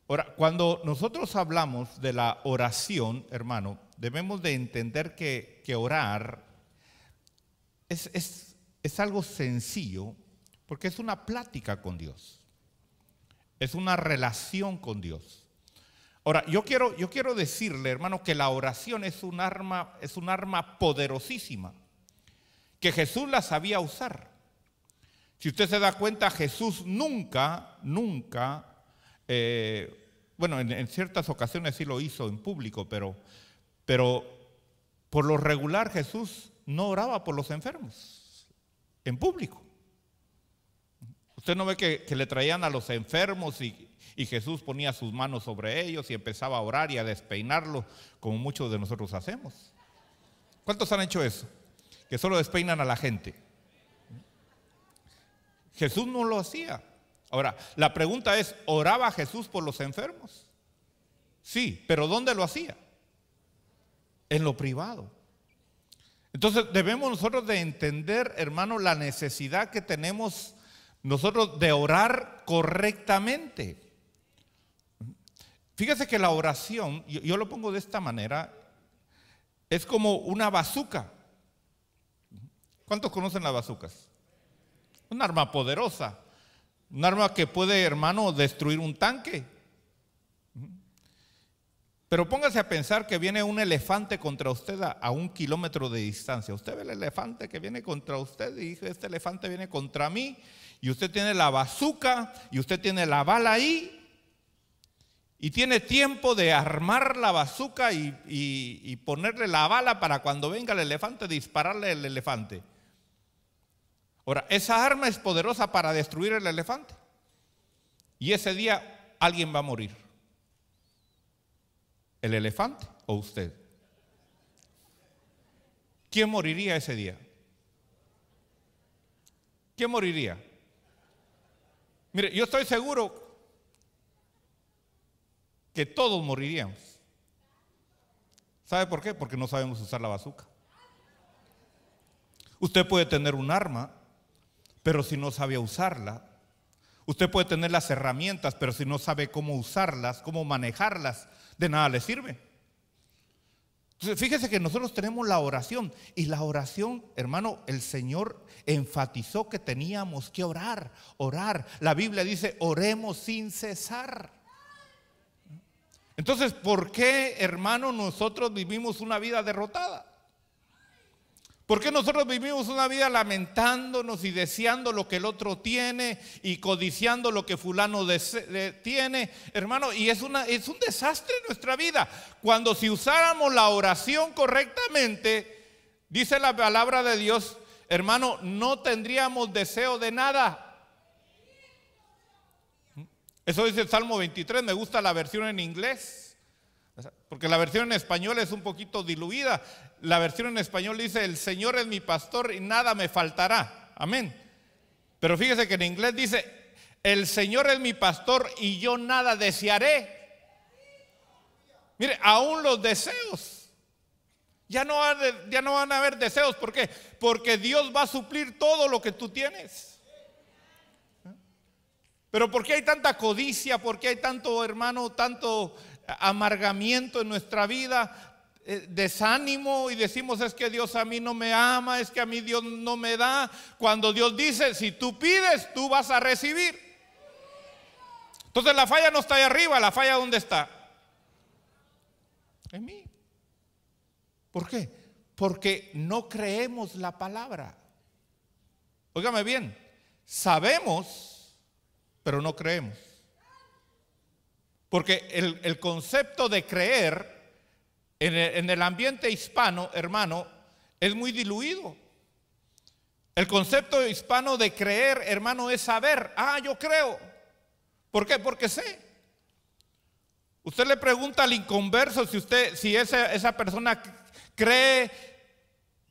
Ahora, cuando nosotros hablamos de la oración, hermano, debemos de entender que orar es algo sencillo, porque es una plática con Dios, es una relación con Dios. Ahora, yo quiero decirle, hermano, que la oración es un arma poderosísima, que Jesús la sabía usar. Si usted se da cuenta, Jesús nunca, bueno, en ciertas ocasiones sí lo hizo en público, pero por lo regular Jesús no oraba por los enfermos en público. Usted no ve que le traían a los enfermos y Jesús ponía sus manos sobre ellos y empezaba a orar y a despeinarlos, como muchos de nosotros hacemos. ¿Cuántos han hecho eso? Que solo despeinan a la gente. Jesús no lo hacía. Ahora, la pregunta es, ¿oraba Jesús por los enfermos? Sí, pero ¿dónde lo hacía? En lo privado. Entonces debemos nosotros de entender, hermano, la necesidad que tenemos nosotros de orar correctamente. Fíjese que la oración, yo lo pongo de esta manera, es como una bazuca. ¿Cuántos conocen las bazucas? Un arma poderosa, un arma que puede, hermano, destruir un tanque. Pero póngase a pensar que viene un elefante contra usted a 1 kilómetro de distancia. Usted ve el elefante que viene contra usted y dice, este elefante viene contra mí, y usted tiene la bazuca y usted tiene la bala ahí, y tiene tiempo de armar la bazuca y ponerle la bala para cuando venga el elefante dispararle al elefante. Ahora, esa arma es poderosa para destruir el elefante, y ese día alguien va a morir. ¿El elefante o usted? ¿Quién moriría ese día? ¿Quién moriría? Mire, yo estoy seguro que todos moriríamos. ¿Sabe por qué? Porque no sabemos usar la bazuca. Usted puede tener un arma, pero si no sabe usarla. Usted puede tener las herramientas, pero si no sabe cómo usarlas, cómo manejarlas, de nada le sirve. Entonces, fíjese que nosotros tenemos la oración, y la oración, hermano, el Señor enfatizó que teníamos que orar. La Biblia dice, oremos sin cesar. Entonces, ¿por qué, hermano, nosotros vivimos una vida derrotada? ¿Por qué nosotros vivimos una vida lamentándonos y deseando lo que el otro tiene y codiciando lo que fulano tiene, hermano? Y es un desastre en nuestra vida. Cuando si usáramos la oración correctamente, dice la palabra de Dios, hermano, no tendríamos deseo de nada. Eso dice el Salmo 23, me gusta la versión en inglés, porque la versión en español es un poquito diluida. La versión en español dice, el Señor es mi pastor y nada me faltará. Amén. Pero fíjese que en inglés dice, el Señor es mi pastor y yo nada desearé. Mire, aún los deseos, ya no van a haber deseos. ¿Por qué? Porque Dios va a suplir todo lo que tú tienes. Pero ¿por qué hay tanta codicia? ¿Por qué hay tanto, hermano, tanto amargamiento en nuestra vida? Desánimo, y decimos, es que Dios a mí no me ama, es que a mí Dios no me da, cuando Dios dice, si tú pides, tú vas a recibir. Entonces la falla no está ahí arriba, la falla ¿dónde está? En mí. ¿Por qué? Porque no creemos la palabra. Óigame bien, sabemos, pero no creemos. Porque el concepto de creer en el ambiente hispano, hermano, es muy diluido. El concepto hispano de creer, hermano, es saber. Yo creo. ¿Por qué? Porque sé. Usted le pregunta al inconverso si esa persona cree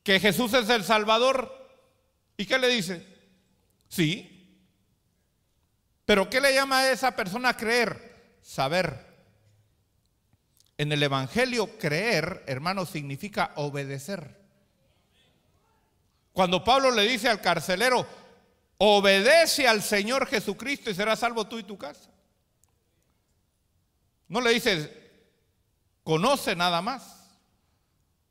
que Jesús es el Salvador. ¿Y qué le dice? Sí. ¿Pero qué le llama a esa persona a creer? Saber. En el Evangelio, creer, hermano, significa obedecer. Cuando Pablo le dice al carcelero, obedece al Señor Jesucristo y serás salvo tú y tu casa. No le dice, conoce nada más.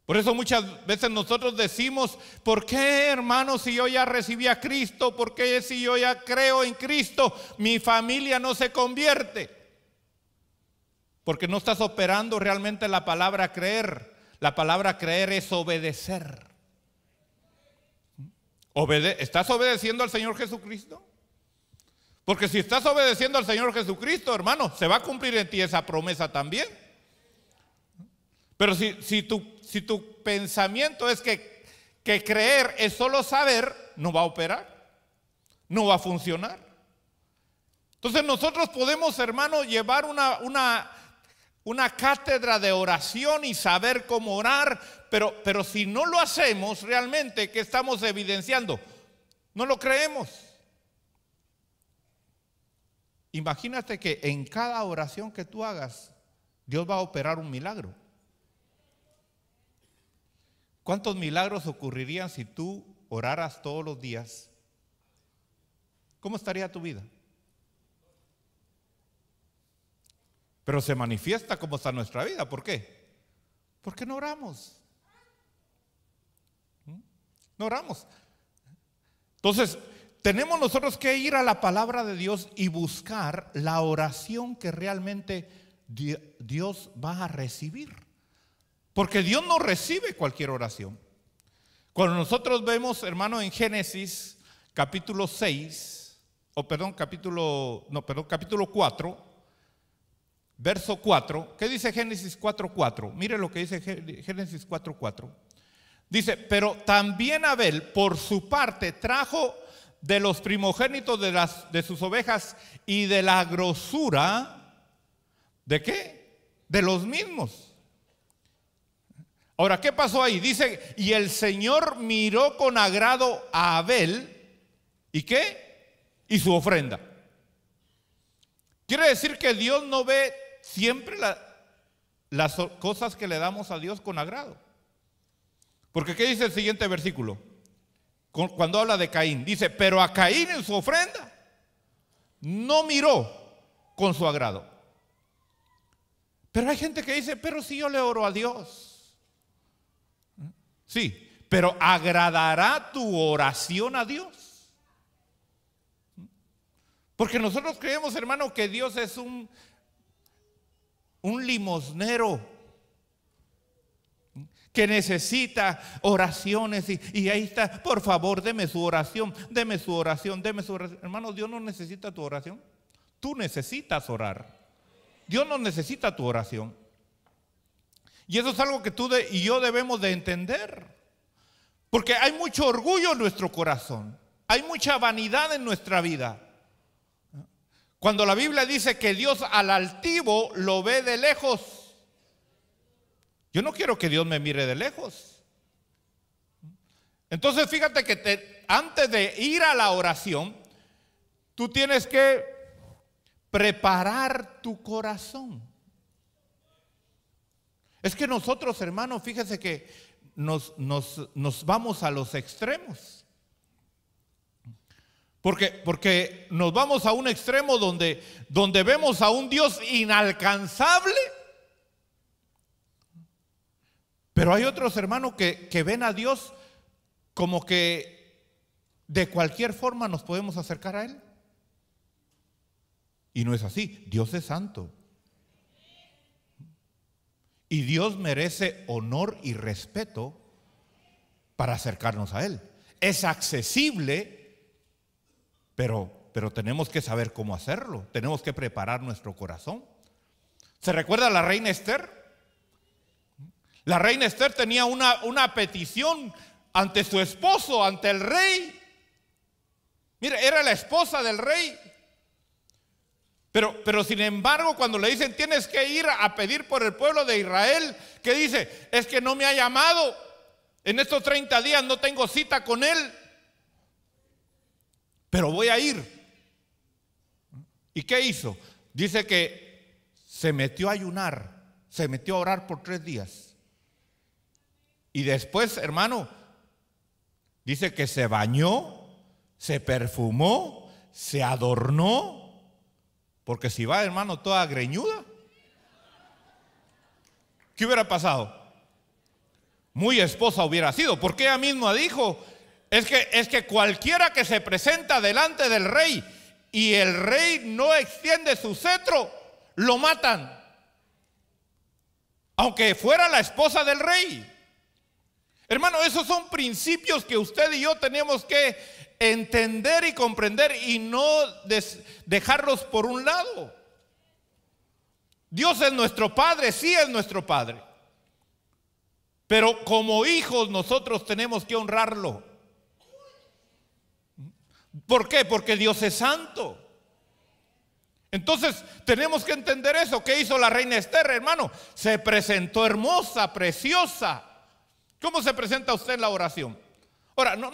Por eso muchas veces nosotros decimos, ¿por qué, hermano, si yo ya recibí a Cristo? ¿Por qué si yo ya creo en Cristo, mi familia no se convierte? Porque no estás operando realmente la palabra creer. La palabra creer es obedecer. ¿Estás obedeciendo al Señor Jesucristo? Porque si estás obedeciendo al Señor Jesucristo, hermano, se va a cumplir en ti esa promesa también. Pero si tu pensamiento es que creer es solo saber, no va a operar, no va a funcionar. Entonces nosotros podemos, hermano, llevar una cátedra de oración y saber cómo orar, pero si no lo hacemos realmente, ¿qué estamos evidenciando? No lo creemos. Imagínate que en cada oración que tú hagas, Dios va a operar un milagro. ¿Cuántos milagros ocurrirían si tú oraras todos los días? ¿Cómo estaría tu vida? Pero se manifiesta cómo está nuestra vida. ¿Por qué? Porque no oramos. No oramos. Entonces, tenemos nosotros que ir a la palabra de Dios y buscar la oración que realmente Dios va a recibir. Porque Dios no recibe cualquier oración. Cuando nosotros vemos, hermano, en Génesis capítulo 4, verso 4, ¿qué dice Génesis 4:4? Mire lo que dice Génesis 4:4. Dice, pero también Abel, por su parte, trajo de los primogénitos de sus ovejas y de la grosura, ¿de qué? De los mismos. Ahora, ¿qué pasó ahí? Dice, y el Señor miró con agrado a Abel, ¿y qué? Y su ofrenda. Quiere decir que Dios no ve siempre las cosas que le damos a Dios con agrado. Porque ¿qué dice el siguiente versículo? Cuando habla de Caín, dice, pero a Caín en su ofrenda no miró con su agrado. Pero hay gente que dice, pero si yo le oro a Dios. Sí, pero ¿agradará tu oración a Dios? Porque nosotros creemos, hermano, que Dios es un limosnero que necesita oraciones y ahí está, por favor, deme su oración, deme su oración, deme su oración. Hermano, Dios no necesita tu oración. Tú necesitas orar. Dios no necesita tu oración. Y eso es algo que tú y yo debemos de entender. Porque hay mucho orgullo en nuestro corazón. Hay mucha vanidad en nuestra vida. Cuando la Biblia dice que Dios al altivo lo ve de lejos. Yo no quiero que Dios me mire de lejos. Entonces fíjate que antes de ir a la oración, tú tienes que preparar tu corazón. Es que nosotros, hermanos, fíjese que nos vamos a los extremos. Porque nos vamos a un extremo donde vemos a un Dios inalcanzable. Pero hay otros hermanos que ven a Dios como que de cualquier forma nos podemos acercar a Él. Y no es así. Dios es santo. Y Dios merece honor y respeto para acercarnos a Él. Es accesible, pero tenemos que saber cómo hacerlo. Tenemos que preparar nuestro corazón. ¿Se recuerda a la reina Esther? La reina Esther tenía una petición ante su esposo, ante el rey. Mire, era la esposa del rey. Pero sin embargo, cuando le dicen tienes que ir a pedir por el pueblo de Israel, ¿qué dice? Es que no me ha llamado. En estos 30 días no tengo cita con él. Pero voy a ir. ¿Y qué hizo? Dice que se metió a ayunar, se metió a orar por 3 días. Y después, hermano, dice que se bañó, se perfumó, se adornó. Porque si va, hermano, toda greñuda, ¿Qué hubiera pasado? Muy esposa hubiera sido, porque ella misma dijo, es que cualquiera que se presenta delante del rey y el rey no extiende su cetro, lo matan. Aunque fuera la esposa del rey. Hermano, esos son principios que usted y yo tenemos que entender y comprender y no dejarlos por un lado. Dios es nuestro Padre, sí es nuestro Padre. Pero como hijos nosotros tenemos que honrarlo. ¿Por qué? Porque Dios es santo. Entonces tenemos que entender eso. ¿Qué hizo la reina Esther, hermano? Se presentó hermosa, preciosa. ¿Cómo se presenta usted en la oración? Ahora, no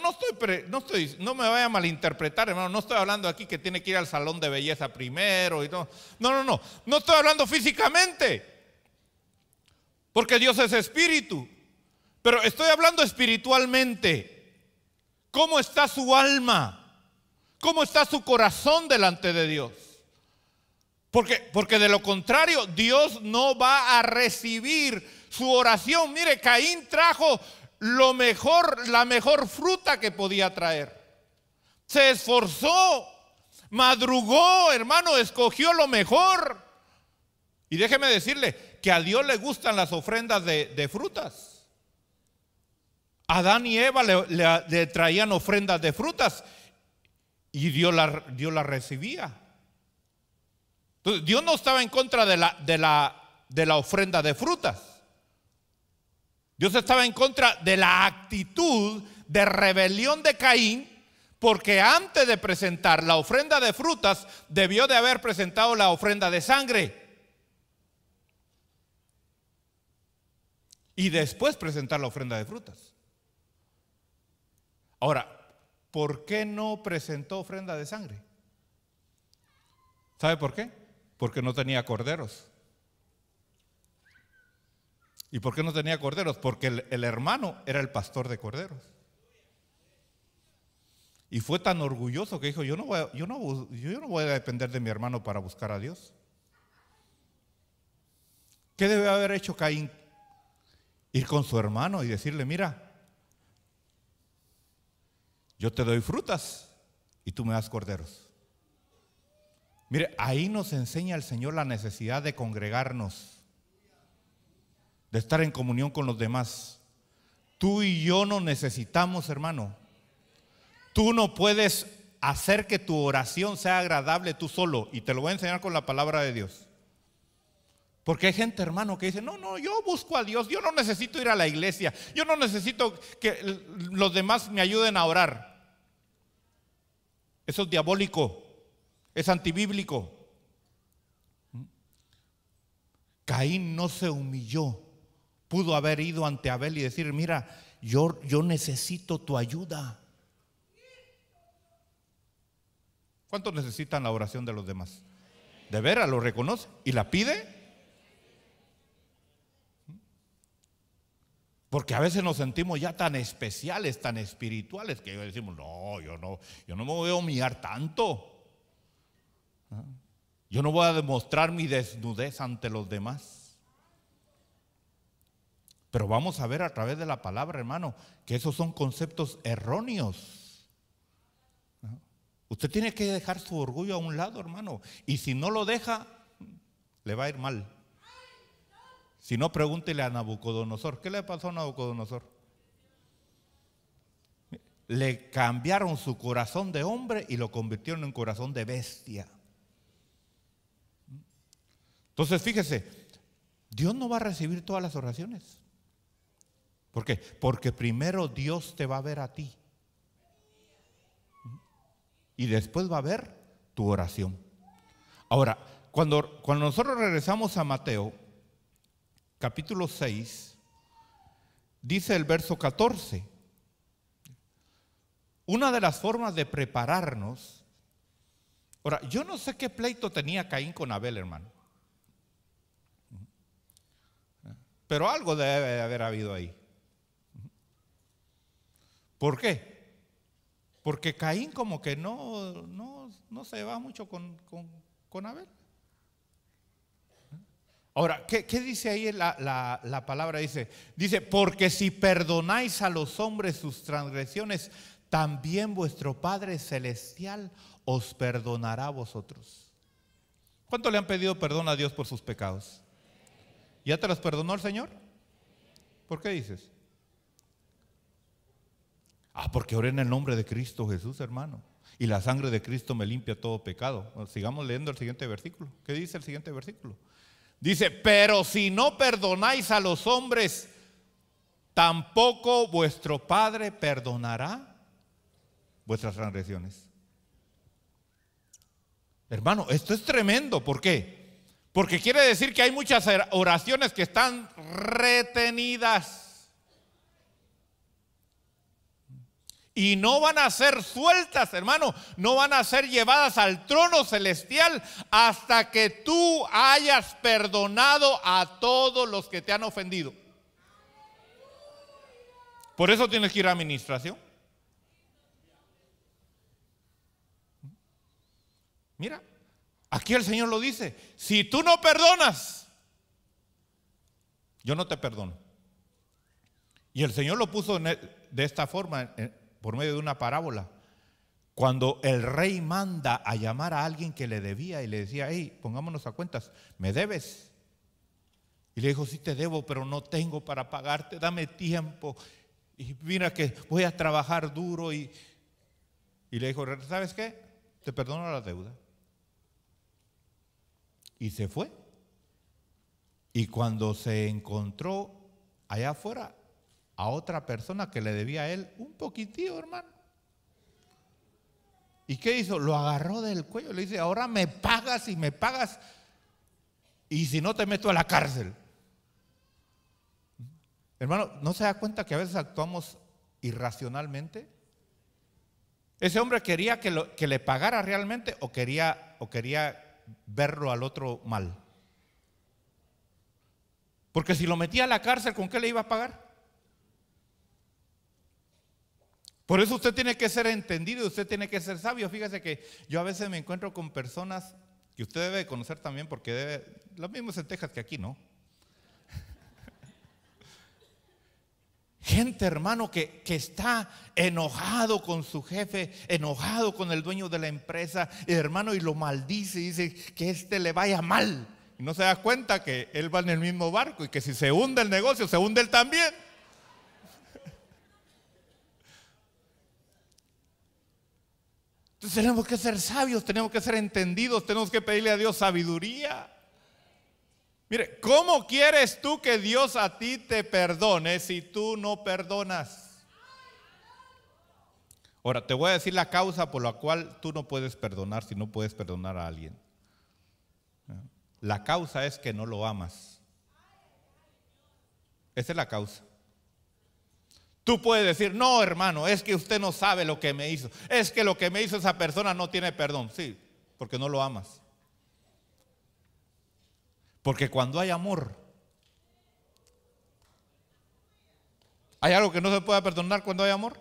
me vaya a malinterpretar, hermano. No estoy hablando aquí que tiene que ir al salón de belleza primero y no. No estoy hablando físicamente, porque Dios es espíritu. Pero estoy hablando espiritualmente. ¿Cómo está su alma? ¿Cómo está su corazón delante de Dios? Porque de lo contrario, Dios no va a recibir su oración. Mire, Caín trajo lo mejor, la mejor fruta que podía traer. Se esforzó, madrugó, hermano, escogió lo mejor. Y déjeme decirle que a Dios le gustan las ofrendas de frutas. Adán y Eva le traían ofrendas de frutas y Dios la recibía. Entonces, Dios no estaba en contra de la ofrenda de frutas. Dios estaba en contra de la actitud de rebelión de Caín, porque antes de presentar la ofrenda de frutas, debió de haber presentado la ofrenda de sangre. Y después presentar la ofrenda de frutas. Ahora, ¿por qué no presentó ofrenda de sangre? ¿Sabe por qué? Porque no tenía corderos. ¿Y por qué no tenía corderos? Porque el hermano era el pastor de corderos. Y fue tan orgulloso que dijo, yo no voy a depender de mi hermano para buscar a Dios. ¿Qué debe haber hecho Caín? Ir con su hermano y decirle, mira, yo te doy frutas y tú me das corderos. Mire, ahí nos enseña el Señor la necesidad de congregarnos, de estar en comunión con los demás. Tú y yo no necesitamos, hermano. Tú no puedes hacer que tu oración sea agradable tú solo. Y te lo voy a enseñar con la palabra de Dios. Porque hay gente, hermano, que dice, no, yo busco a Dios. Yo no necesito ir a la iglesia. Yo no necesito que los demás me ayuden a orar. Eso es diabólico. Es antibíblico. Caín no se humilló. Pudo haber ido ante Abel y decir, mira, yo necesito tu ayuda. ¿Cuántos necesitan la oración de los demás? ¿De veras lo reconoce y la pide? Porque a veces nos sentimos ya tan especiales, tan espirituales, que decimos, yo no me voy a humillar tanto. Yo no voy a demostrar mi desnudez ante los demás. Pero vamos a ver a través de la palabra, hermano, que esos son conceptos erróneos. Usted tiene que dejar su orgullo a un lado, hermano. Y si no lo deja, le va a ir mal. Si no, pregúntele a Nabucodonosor. ¿Qué le pasó a Nabucodonosor? Le cambiaron su corazón de hombre y lo convirtieron en corazón de bestia. Entonces, fíjese, Dios no va a recibir todas las oraciones. ¿Por qué? Porque primero Dios te va a ver a ti. Y después va a ver tu oración. Ahora, cuando nosotros regresamos a Mateo, capítulo 6, dice el verso 14. Una de las formas de prepararnos. Ahora, yo no sé qué pleito tenía Caín con Abel, hermano. Pero algo debe de haber habido ahí. ¿Por qué? Porque Caín como que no se va mucho con Abel. Ahora, ¿qué dice ahí la palabra? Dice, porque si perdonáis a los hombres sus transgresiones, también vuestro Padre Celestial os perdonará a vosotros. ¿Cuánto le han pedido perdón a Dios por sus pecados? ¿Ya te los perdonó el Señor? ¿Por qué dices? Porque oré en el nombre de Cristo Jesús, hermano. Y la sangre de Cristo me limpia todo pecado. Bueno, sigamos leyendo el siguiente versículo. ¿Qué dice el siguiente versículo? Dice, pero si no perdonáis a los hombres, tampoco vuestro Padre perdonará vuestras transgresiones. Hermano, esto es tremendo. ¿Por qué? Porque quiere decir que hay muchas oraciones que están retenidas y no van a ser sueltas, hermano, no van a ser llevadas al trono celestial hasta que tú hayas perdonado a todos los que te han ofendido. Por eso tienes que ir a administración. Mira, aquí el Señor lo dice, si tú no perdonas, yo no te perdono. Y el Señor lo puso de esta forma, por medio de una parábola. Cuando el rey manda a llamar a alguien que le debía y le decía, hey, pongámonos a cuentas, ¿me debes? Y le dijo, sí te debo, pero no tengo para pagarte, dame tiempo. Y mira que voy a trabajar duro. Y le dijo, ¿sabes qué? Te perdono la deuda. Y se fue. Y cuando se encontró allá afuera a otra persona que le debía a él un poquitío, hermano. ¿Y qué hizo? Lo agarró del cuello, le dice, ahora me pagas y me pagas, y si no te meto a la cárcel. Hermano, ¿no se da cuenta que a veces actuamos irracionalmente? Ese hombre quería que le pagara realmente o quería verlo al otro mal. Porque si lo metía a la cárcel, ¿con qué le iba a pagar? Por eso usted tiene que ser entendido, usted tiene que ser sabio. Fíjese que yo a veces me encuentro con personas que usted debe conocer también, porque lo mismo es en Texas que aquí, ¿no? Gente, hermano, que está enojado con su jefe, enojado con el dueño de la empresa, hermano, y lo maldice y dice que le vaya mal. Y no se da cuenta que él va en el mismo barco y que si se hunde el negocio, se hunde él también. Entonces tenemos que ser sabios, tenemos que ser entendidos, tenemos que pedirle a Dios sabiduría. Mire, ¿cómo quieres tú que Dios a ti te perdone si tú no perdonas? Ahora, te voy a decir la causa por la cual tú no puedes perdonar si no puedes perdonar a alguien. La causa es que no lo amas. Esa es la causa. Tú puedes decir, no, hermano, es que usted no sabe lo que me hizo. Es que lo que me hizo esa persona no tiene perdón. Sí, porque no lo amas. Porque cuando hay amor, ¿hay algo que no se pueda perdonar cuando hay amor?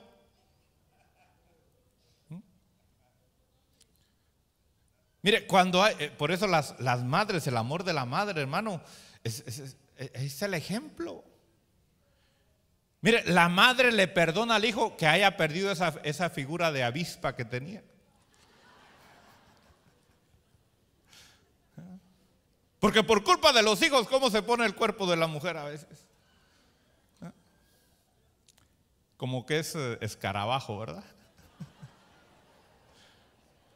Mire, cuando hay, por eso las madres, el amor de la madre, hermano, es el ejemplo. Mire, la madre le perdona al hijo que haya perdido esa figura de avispa que tenía. Porque por culpa de los hijos, ¿cómo se pone el cuerpo de la mujer a veces? Como que es escarabajo, ¿verdad?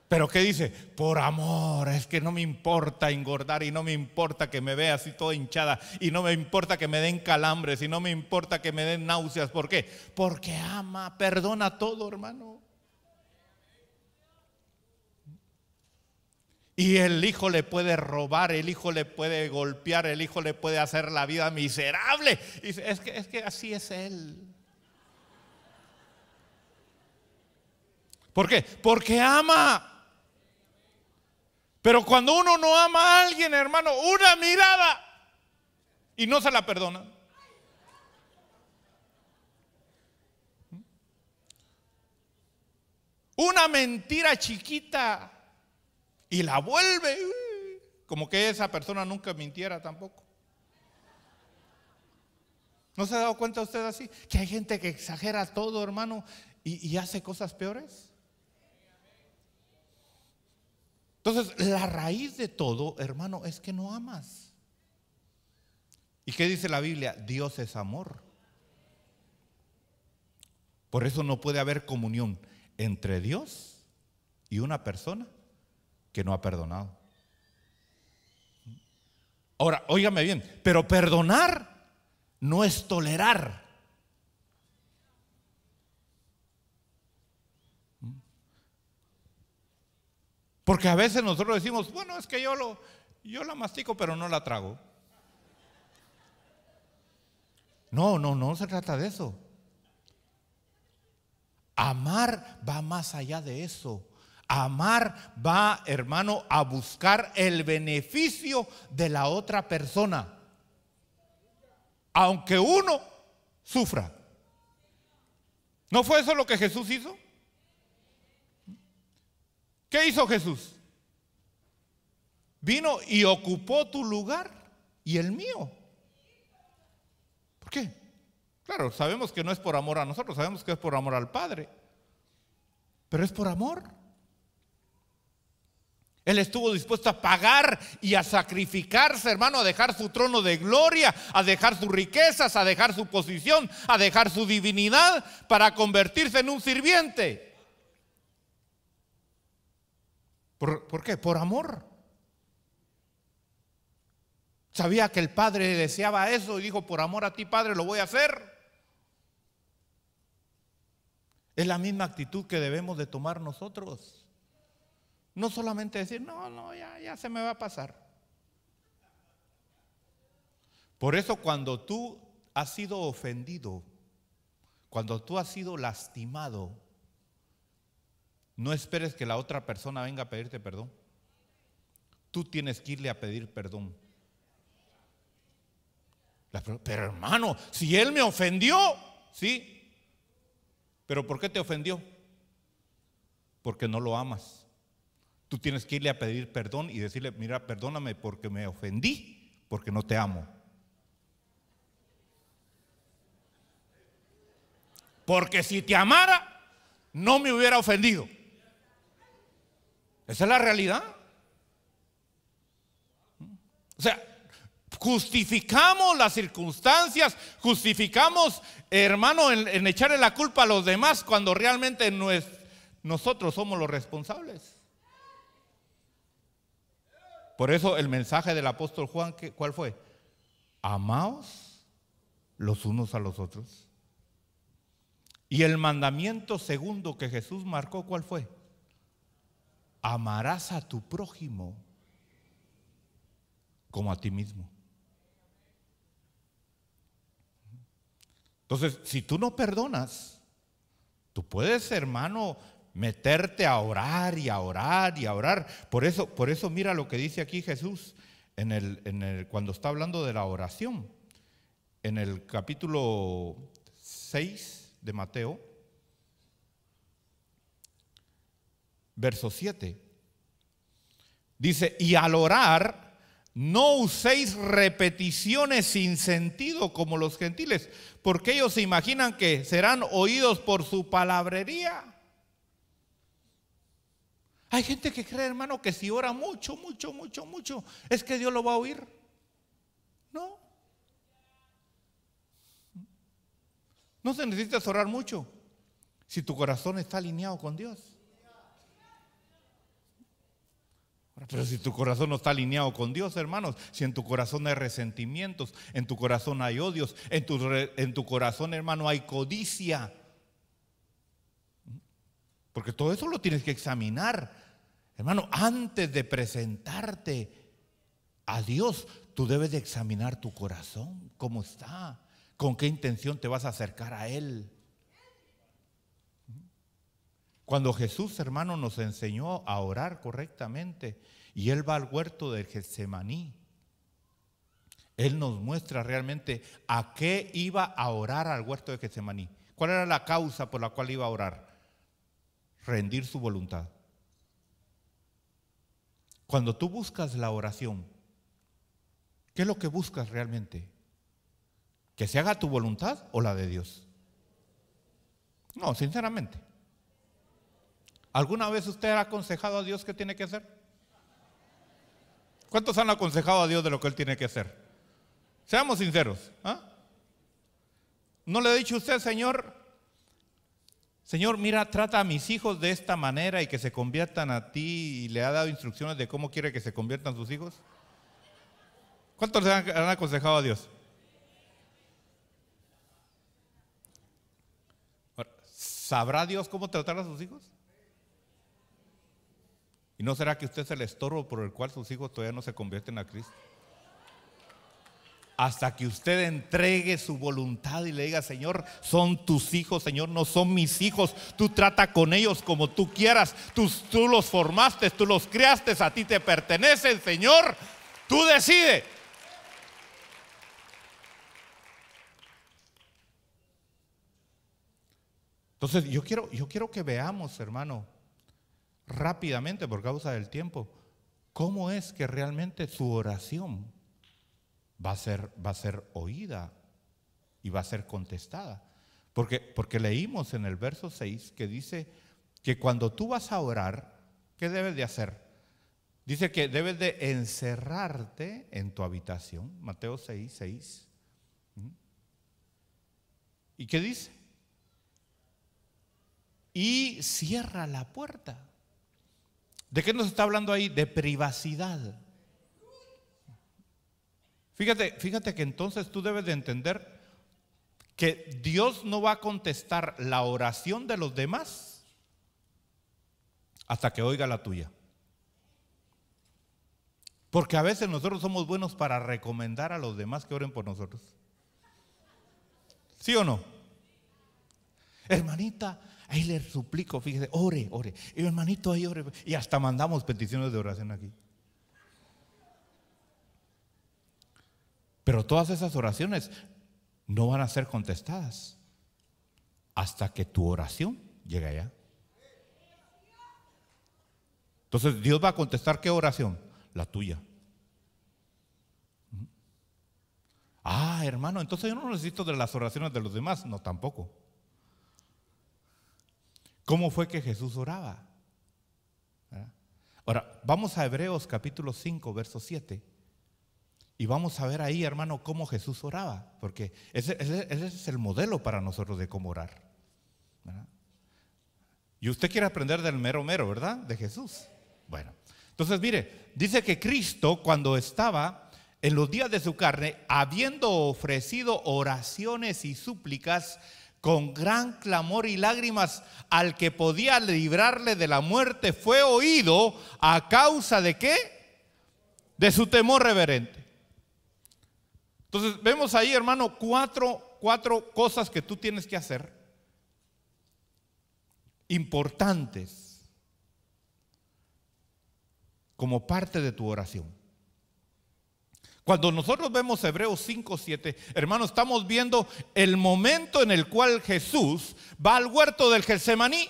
Pero ¿qué dice? Por amor, es que no me importa engordar y no me importa que me vea así toda hinchada y no me importa que me den calambres y no me importa que me den náuseas. ¿Por qué? Porque ama, perdona todo, hermano. Y el hijo le puede robar, el hijo le puede golpear, el hijo le puede hacer la vida miserable. Y dice, es que así es él. ¿Por qué? Porque ama. Pero cuando uno no ama a alguien, hermano, una mirada y no se la perdona. Una mentira chiquita y la vuelve Como que esa persona nunca mintiera tampoco. ¿No se ha dado cuenta usted así? Que hay gente que exagera todo, hermano, y hace cosas peores. Entonces, la raíz de todo, hermano, es que no amas. ¿Y qué dice la Biblia? Dios es amor. Por eso no puede haber comunión entre Dios y una persona que no ha perdonado. Ahora, óigame bien, pero perdonar no es tolerar. Porque a veces nosotros decimos, bueno, es que yo la mastico, pero no la trago. No se trata de eso. Amar va más allá de eso. Amar va, hermano, a buscar el beneficio de la otra persona, aunque uno sufra. ¿No fue eso lo que Jesús hizo? ¿Qué hizo Jesús? Vino y ocupó tu lugar y el mío. ¿Por qué? Claro, sabemos que no es por amor a nosotros, sabemos que es por amor al Padre, pero es por amor. Él estuvo dispuesto a pagar y a sacrificarse, hermano, a dejar su trono de gloria, a dejar sus riquezas, a dejar su posición, a dejar su divinidad para convertirse en un sirviente. ¿Por qué? Por amor. Sabía que el Padre deseaba eso y dijo, por amor a ti, Padre, lo voy a hacer. Es la misma actitud que debemos de tomar nosotros. No solamente decir, no, ya se me va a pasar. Por eso cuando tú has sido ofendido, cuando tú has sido lastimado, no esperes que la otra persona venga a pedirte perdón. Tú tienes que irle a pedir perdón. Pero hermano, si él me ofendió, sí. ¿Pero por qué te ofendió? Porque no lo amas. Tú tienes que irle a pedir perdón y decirle, mira, perdóname porque me ofendí, porque no te amo. Porque si te amara, no me hubiera ofendido. Esa es la realidad. O sea, justificamos las circunstancias, justificamos, hermano, en echarle la culpa a los demás cuando realmente nosotros somos los responsables. Por eso el mensaje del apóstol Juan, ¿cuál fue? Amaos los unos a los otros. Y el mandamiento segundo que Jesús marcó, ¿cuál fue? Amarás a tu prójimo como a ti mismo. Entonces, si tú no perdonas, tú puedes, hermano, meterte a orar y a orar y a orar. Por eso mira lo que dice aquí Jesús cuando está hablando de la oración. En el capítulo 6 de Mateo, verso 7, dice, y al orar, no uséis repeticiones sin sentido como los gentiles, porque ellos se imaginan que serán oídos por su palabrería. Hay gente que cree, hermano, que si ora mucho, es que Dios lo va a oír. No se necesita orar mucho si tu corazón está alineado con Dios. Pero si tu corazón no está alineado con Dios, hermanos, si en tu corazón hay resentimientos, en tu corazón hay odios, en tu corazón, hermano, hay codicia. Porque todo eso lo tienes que examinar. Hermano, antes de presentarte a Dios, tú debes de examinar tu corazón, cómo está, con qué intención te vas a acercar a Él. Cuando Jesús, hermano, nos enseñó a orar correctamente y Él va al huerto de Getsemaní, Él nos muestra realmente a qué iba a orar al huerto de Getsemaní. ¿Cuál era la causa por la cual iba a orar? Rendir su voluntad. Cuando tú buscas la oración, ¿qué es lo que buscas realmente? ¿Que se haga tu voluntad o la de Dios? No, sinceramente. ¿Alguna vez usted ha aconsejado a Dios qué tiene que hacer? ¿Cuántos han aconsejado a Dios de lo que Él tiene que hacer? Seamos sinceros. ¿Ah? ¿No le ha dicho usted, Señor, mira, trata a mis hijos de esta manera y que se conviertan a ti, y le ha dado instrucciones de cómo quiere que se conviertan sus hijos? ¿Cuántos le han aconsejado a Dios? ¿Sabrá Dios cómo tratar a sus hijos? ¿Y no será que usted es el estorbo por el cual sus hijos todavía no se convierten a Cristo? Hasta que usted entregue su voluntad y le diga, Señor, son tus hijos, Señor, no son mis hijos. Tú trata con ellos como tú quieras. Tú los formaste, tú los criaste, a ti te pertenecen, Señor. Tú decides. Entonces yo quiero que veamos, hermano, rápidamente por causa del tiempo, cómo es que realmente su oración va a ser oída y va a ser contestada. Porque leímos en el verso 6 que dice que cuando tú vas a orar, ¿qué debes de hacer? Dice que debes de encerrarte en tu habitación, Mateo 6:6. ¿Y qué dice? Y cierra la puerta. ¿De qué nos está hablando ahí? De privacidad. Fíjate que entonces tú debes de entender que Dios no va a contestar la oración de los demás hasta que oiga la tuya. Porque a veces nosotros somos buenos para recomendar a los demás que oren por nosotros. ¿Sí o no? Hermanita, ahí le suplico, fíjese, ore. Y hermanito, ahí ore. Y hasta mandamos peticiones de oración aquí. Pero todas esas oraciones no van a ser contestadas hasta que tu oración llegue allá. Entonces Dios va a contestar ¿qué oración? La tuya. Hermano, entonces yo no necesito de las oraciones de los demás. No, tampoco. ¿Cómo fue que Jesús oraba? ¿Verdad? Ahora, vamos a Hebreos capítulo 5, verso 7. Y vamos a ver ahí, hermano, cómo Jesús oraba. Porque ese es el modelo para nosotros de cómo orar. ¿Verdad? Y usted quiere aprender del mero, ¿verdad? De Jesús. Bueno, entonces mire, dice que Cristo cuando estaba en los días de su carne, habiendo ofrecido oraciones y súplicas con gran clamor y lágrimas al que podía librarle de la muerte, fue oído a causa de ¿qué? De su temor reverente. Entonces vemos ahí, hermano, cuatro cosas que tú tienes que hacer, importantes, como parte de tu oración. Cuando nosotros vemos Hebreos 5:7, hermano, estamos viendo el momento en el cual Jesús va al huerto del Getsemaní.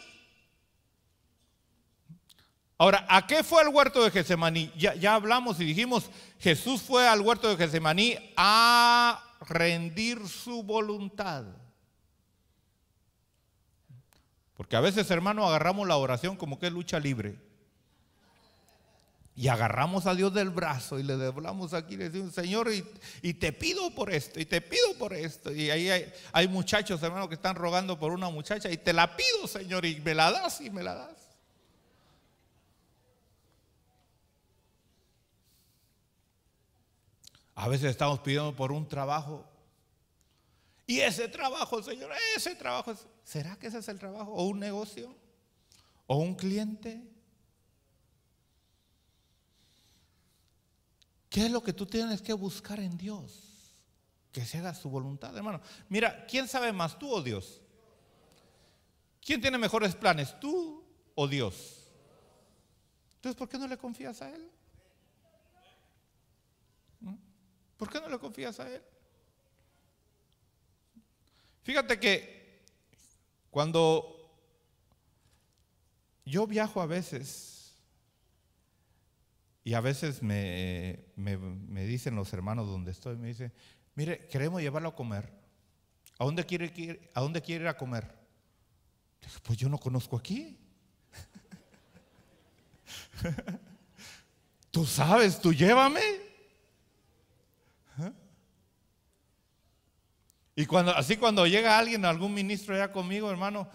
Ahora, ¿a qué fue al huerto de Getsemaní? Ya hablamos y dijimos, Jesús fue al huerto de Getsemaní a rendir su voluntad. Porque a veces, hermano, agarramos la oración como que es lucha libre. Y agarramos a Dios del brazo y le doblamos aquí y le decimos, Señor, y te pido por esto, y te pido por esto. Y ahí hay muchachos, hermano, que están rogando por una muchacha, y te la pido, Señor, y me la das y me la das. A veces estamos pidiendo por un trabajo. Y ese trabajo, Señor, ese trabajo, ¿será que ese es el trabajo? ¿O un negocio? ¿O un cliente? ¿Qué es lo que tú tienes que buscar en Dios? Que se haga su voluntad, hermano. Mira, ¿quién sabe más, tú o Dios? ¿Quién tiene mejores planes, tú o Dios? Entonces, ¿por qué no le confías a Él? ¿Por qué no le confías a Él? Fíjate que cuando yo viajo a veces, Y a veces me dicen los hermanos donde estoy, me dicen, mire, queremos llevarlo a comer. ¿A dónde quiere ir a comer? Digo, pues yo no conozco aquí. Tú sabes, tú llévame. Y cuando llega alguien, algún ministro allá conmigo, hermano,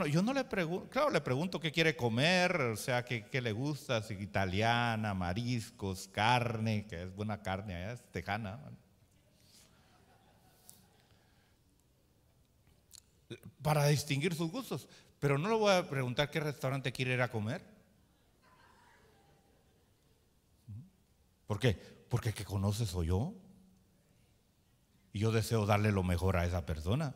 yo no le pregunto, claro, le pregunto qué quiere comer, o sea, qué le gusta, si italiana, mariscos, carne, que es buena carne allá, es tejana. Para distinguir sus gustos, pero no le voy a preguntar qué restaurante quiere ir a comer. ¿Por qué? Porque el que conoce soy yo. Y yo deseo darle lo mejor a esa persona.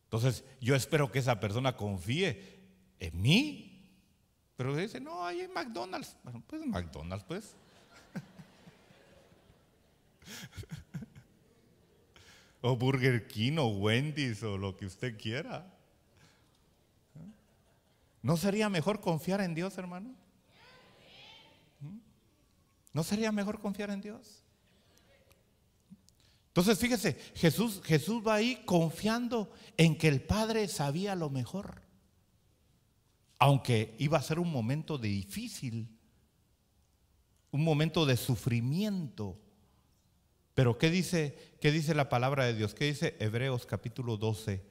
Entonces, yo espero que esa persona confíe en mí. Pero dice, no, ahí hay McDonald's. Bueno, pues McDonald's, pues. O Burger King, o Wendy's, o lo que usted quiera. ¿No sería mejor confiar en Dios, hermano? ¿No sería mejor confiar en Dios? Entonces fíjese, Jesús va ahí confiando en que el Padre sabía lo mejor. Aunque iba a ser un momento difícil, un momento de sufrimiento. Pero ¿qué dice la palabra de Dios? ¿Qué dice Hebreos capítulo 12,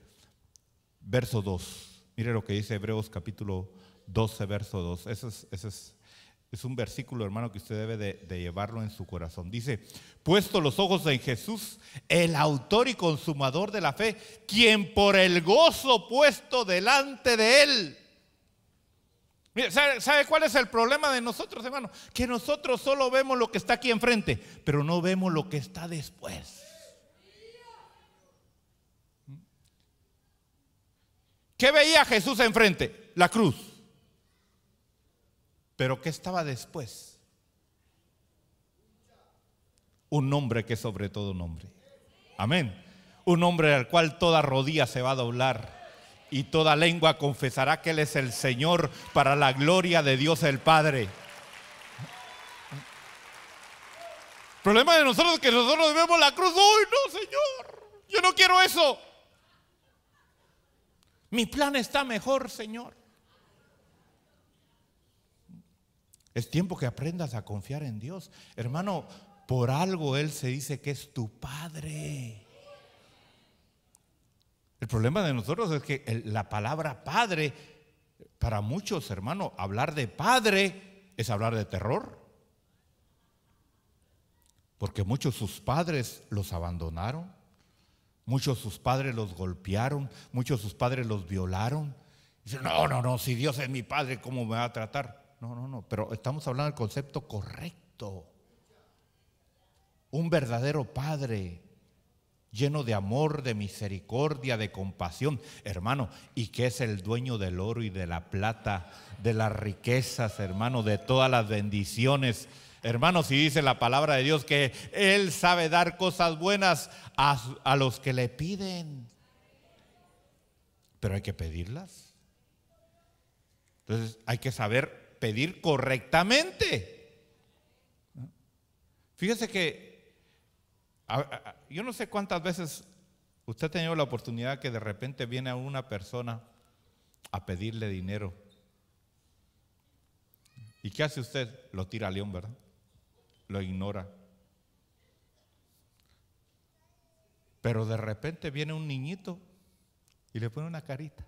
verso 2? Mire lo que dice Hebreos capítulo 12, verso 2. Es un versículo, hermano, que usted debe de llevarlo en su corazón. Dice, puesto los ojos en Jesús, el autor y consumador de la fe, quien por el gozo puesto delante de él. Mire, ¿sabe cuál es el problema de nosotros, hermano? Que nosotros solo vemos lo que está aquí enfrente, pero no vemos lo que está después. ¿Qué veía Jesús enfrente? La cruz. Pero ¿qué estaba después? Un nombre que es sobre todo nombre. Amén. Un nombre al cual toda rodilla se va a doblar y toda lengua confesará que Él es el Señor, para la gloria de Dios el Padre. El problema de nosotros es que nosotros vemos la cruz. ¡Uy, no, Señor! Yo no quiero eso. Mi plan está mejor, Señor. Es tiempo que aprendas a confiar en Dios. Hermano, por algo Él se dice que es tu Padre. El problema de nosotros es que la palabra Padre, para muchos, hermano, hablar de Padre es hablar de terror. Porque muchos sus padres los abandonaron, muchos sus padres los golpearon, muchos sus padres los violaron. Dicen, no, si Dios es mi Padre, ¿cómo me va a tratar? No, pero estamos hablando del concepto correcto. Un verdadero Padre lleno de amor, de misericordia, de compasión, hermano, y que es el dueño del oro y de la plata, de las riquezas, hermano, de todas las bendiciones. Hermano, si dice la palabra de Dios que Él sabe dar cosas buenas a los que le piden, pero hay que pedirlas. Entonces hay que saber pedir correctamente. Fíjese que yo no sé cuántas veces usted ha tenido la oportunidad que de repente viene a una persona a pedirle dinero. ¿Y qué hace usted? Lo tira a león, ¿verdad? Lo ignora. Pero de repente viene un niñito y le pone una carita.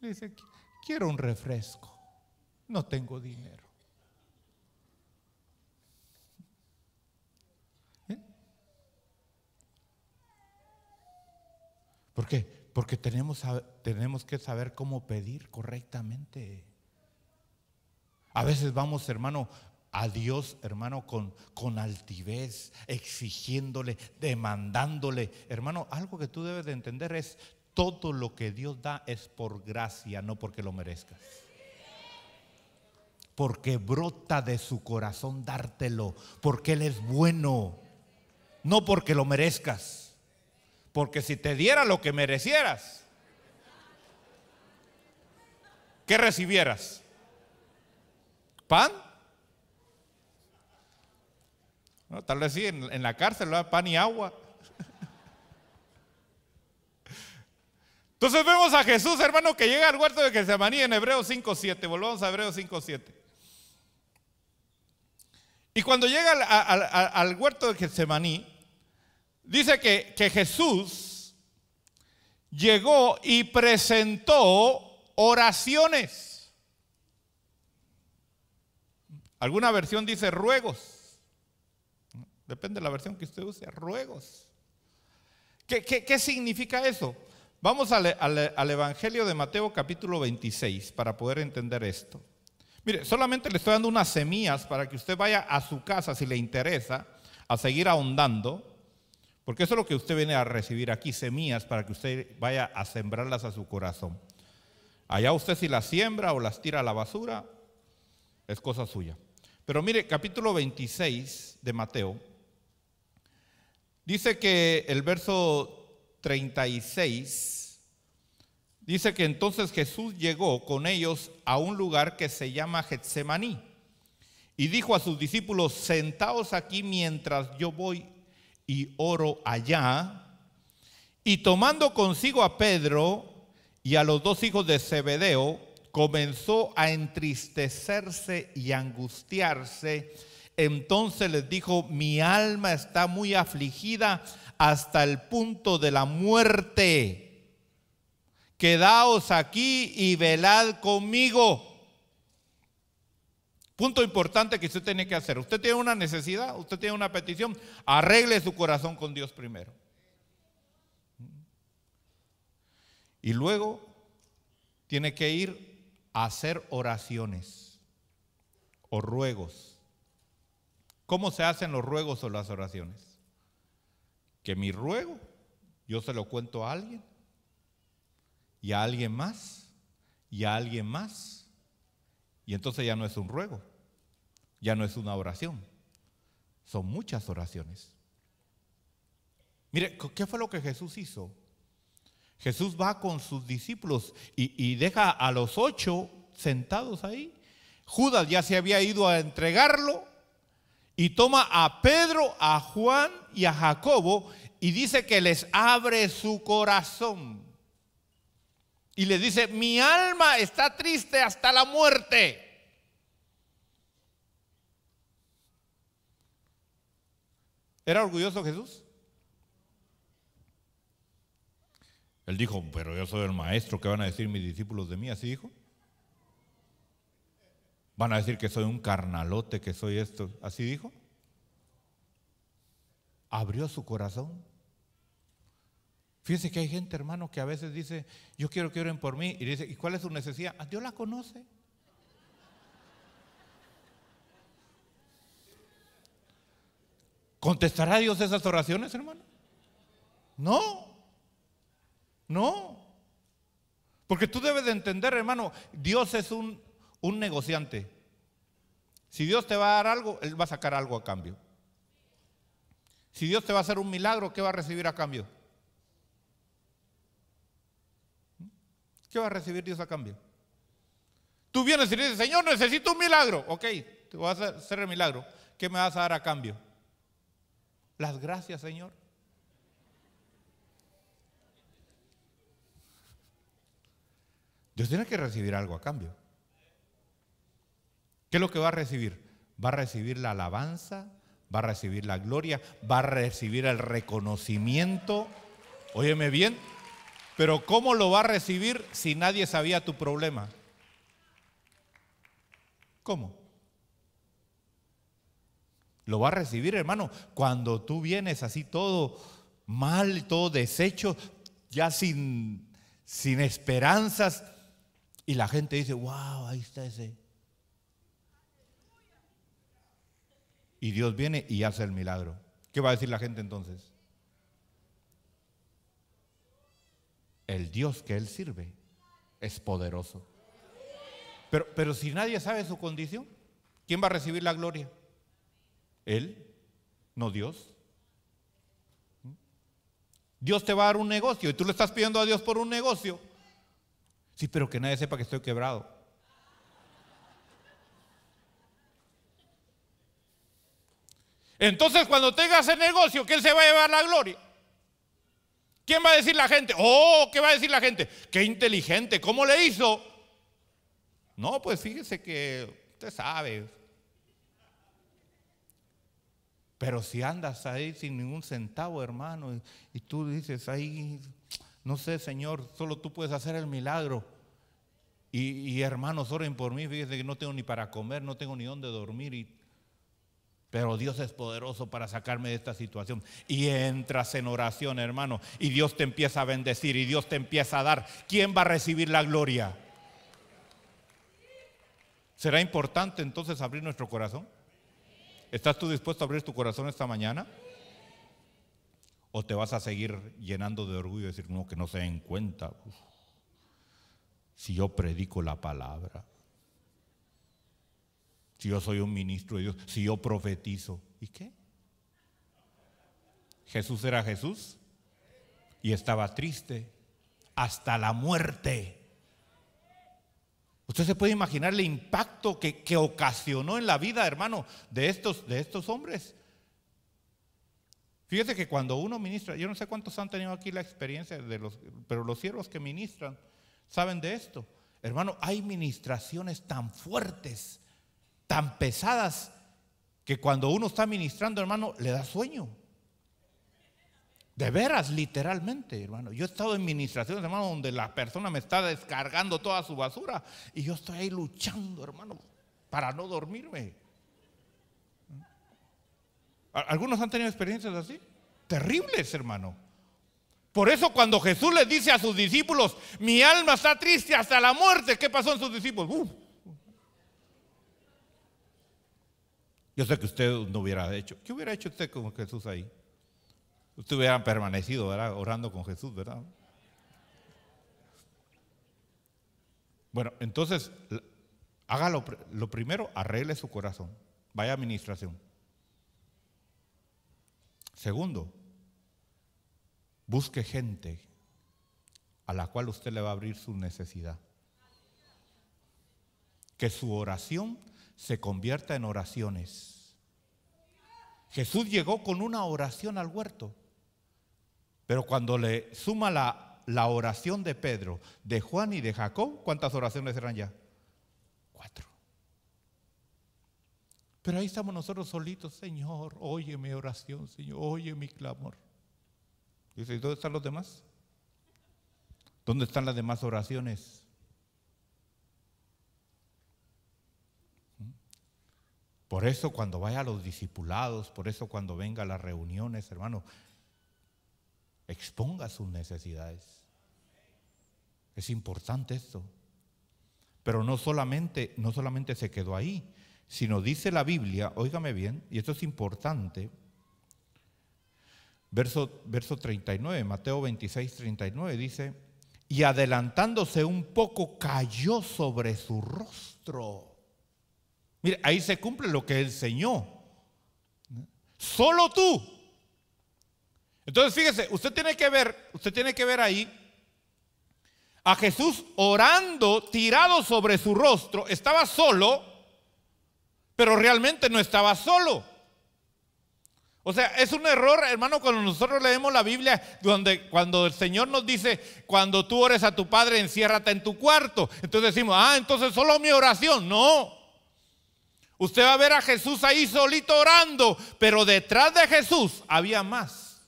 Le dice, quiero un refresco, no tengo dinero. ¿Por qué? Porque tenemos que saber cómo pedir correctamente. A veces vamos, hermano, a Dios, hermano, con altivez, exigiéndole, demandándole. Hermano, algo que tú debes de entender es: todo lo que Dios da es por gracia, no porque lo merezcas. Porque brota de su corazón dártelo, porque Él es bueno, no porque lo merezcas. Porque si te diera lo que merecieras, ¿qué recibieras? ¿Pan? No, tal vez sí, en la cárcel, ¿verdad? Pan y agua. Entonces vemos a Jesús, hermano, que llega al huerto de Getsemaní en Hebreos 5:7. Volvamos a Hebreos 5:7. Y cuando llega al huerto de Getsemaní, dice que Jesús llegó y presentó oraciones. Alguna versión dice ruegos. Depende de la versión que usted use, ruegos. ¿Qué significa eso? Vamos al Evangelio de Mateo capítulo 26 para poder entender esto. Mire, solamente le estoy dando unas semillas para que usted vaya a su casa, si le interesa, a seguir ahondando, porque eso es lo que usted viene a recibir aquí, semillas para que usted vaya a sembrarlas a su corazón. Allá usted si las siembra o las tira a la basura, es cosa suya. Pero mire, capítulo 26 de Mateo, dice que el verso 36, dice que entonces Jesús llegó con ellos a un lugar que se llama Getsemaní y dijo a sus discípulos: sentaos aquí mientras yo voy y oro allá. Y tomando consigo a Pedro y a los dos hijos de Zebedeo, comenzó a entristecerse y angustiarse. Entonces les dijo: mi alma está muy afligida hasta el punto de la muerte. Quedaos aquí y velad conmigo. Punto importante que usted tiene que hacer. Usted tiene una necesidad, usted tiene una petición, arregle su corazón con Dios primero. Y luego tiene que ir a hacer oraciones o ruegos. ¿Cómo se hacen los ruegos o las oraciones? Que mi ruego yo se lo cuento a alguien, y a alguien más, y a alguien más, y entonces ya no es un ruego, ya no es una oración, son muchas oraciones. Mire, ¿qué fue lo que Jesús hizo? Jesús va con sus discípulos y deja a los 8 sentados ahí. Judas ya se había ido a entregarlo y toma a Pedro, a Juan y a Jacobo y dice que les abre su corazón. Y le dice: mi alma está triste hasta la muerte. ¿Era orgulloso Jesús? Él dijo: pero yo soy el maestro, ¿qué van a decir mis discípulos de mí? ¿Así dijo? ¿Van a decir que soy un carnalote, que soy esto? ¿Así dijo? Abrió su corazón. Fíjense que hay gente, hermano, que a veces dice: yo quiero que oren por mí. Y dice: ¿y cuál es su necesidad? Dios la conoce. ¿Contestará Dios esas oraciones, hermano? No. No. Porque tú debes de entender, hermano, Dios es un negociante. Si Dios te va a dar algo, Él va a sacar algo a cambio. Si Dios te va a hacer un milagro, ¿qué va a recibir a cambio? ¿Qué va a recibir Dios a cambio? Tú vienes y le dices: Señor, necesito un milagro. Ok, te voy a hacer el milagro. ¿Qué me vas a dar a cambio? Las gracias, Señor. Dios tiene que recibir algo a cambio. ¿Qué es lo que va a recibir? Va a recibir la alabanza, va a recibir la gloria, va a recibir el reconocimiento. Óyeme bien, pero ¿cómo lo va a recibir si nadie sabía tu problema? ¿Cómo? Lo va a recibir, hermano, cuando tú vienes así todo mal, todo deshecho, ya sin esperanzas, y la gente dice: wow, ahí está ese. Y Dios viene y hace el milagro. ¿Qué va a decir la gente entonces? El Dios que Él sirve es poderoso. Pero si nadie sabe su condición, ¿quién va a recibir la gloria? Él, no Dios. Dios te va a dar un negocio y tú le estás pidiendo a Dios por un negocio. Sí, pero que nadie sepa que estoy quebrado. Entonces cuando tengas el negocio, ¿quién se va a llevar la gloria? ¿Quién va a decir la gente? Oh, ¿qué va a decir la gente? Qué inteligente, ¿cómo le hizo? No, pues fíjese que usted sabe. Pero si andas ahí sin ningún centavo, hermano, y tú dices ahí, no sé, Señor, solo tú puedes hacer el milagro. Y hermanos, oren por mí, fíjense que no tengo ni para comer, no tengo ni dónde dormir. Pero Dios es poderoso para sacarme de esta situación. Y entras en oración, hermano, y Dios te empieza a bendecir y Dios te empieza a dar. ¿Quién va a recibir la gloria? ¿Será importante entonces abrir nuestro corazón? ¿Estás tú dispuesto a abrir tu corazón esta mañana? ¿O te vas a seguir llenando de orgullo y decir, no, que no se den cuenta? Si yo predico la palabra, si yo soy un ministro de Dios, si yo profetizo, ¿y qué? Jesús era Jesús y estaba triste hasta la muerte. Usted se puede imaginar el impacto que ocasionó en la vida, hermano, de estos hombres. Fíjese que cuando uno ministra, yo no sé cuántos han tenido aquí la experiencia, pero los siervos que ministran saben de esto. Hermano, hay ministraciones tan fuertes, tan pesadas, que cuando uno está ministrando, hermano, le da sueño. De veras, literalmente, hermano. Yo he estado en ministraciones, hermano, donde la persona me está descargando toda su basura y yo estoy ahí luchando, hermano, para no dormirme. ¿Algunos han tenido experiencias así? Terribles, hermano. Por eso cuando Jesús les dice a sus discípulos, mi alma está triste hasta la muerte, ¿qué pasó en sus discípulos? Yo sé que usted no hubiera hecho. ¿Qué hubiera hecho usted con Jesús ahí? Usted hubiera permanecido, ¿verdad?, orando con Jesús, ¿verdad? Bueno, entonces, hágalo. Lo primero, arregle su corazón. Vaya a administración. Segundo, busque gente a la cual usted le va a abrir su necesidad. Que su oración se convierta en oraciones. Jesús llegó con una oración al huerto, pero cuando le suma la oración de Pedro, de Juan y de Jacob, ¿cuántas oraciones eran ya? 4. Pero ahí estamos nosotros solitos. Señor, oye mi oración, Señor, oye mi clamor. Dice, ¿y dónde están los demás? ¿Dónde están las demás oraciones? Por eso cuando vaya a los discipulados, por eso cuando venga a las reuniones, hermano, exponga sus necesidades. Es importante esto. Pero no solamente se quedó ahí, sino dice la Biblia, óigame bien, y esto es importante, verso 39, Mateo 26, 39, dice, y adelantándose un poco cayó sobre su rostro. Mire, ahí se cumple lo que él enseñó. Solo tú. Entonces fíjese, usted tiene que ver ahí a Jesús orando, tirado sobre su rostro. Estaba solo, pero realmente no estaba solo. O sea, es un error, hermano, cuando nosotros leemos la Biblia, cuando el Señor nos dice, cuando tú ores a tu Padre, enciérrate en tu cuarto. Entonces decimos, entonces solo mi oración. No. Usted va a ver a Jesús ahí solito orando, pero detrás de Jesús había más.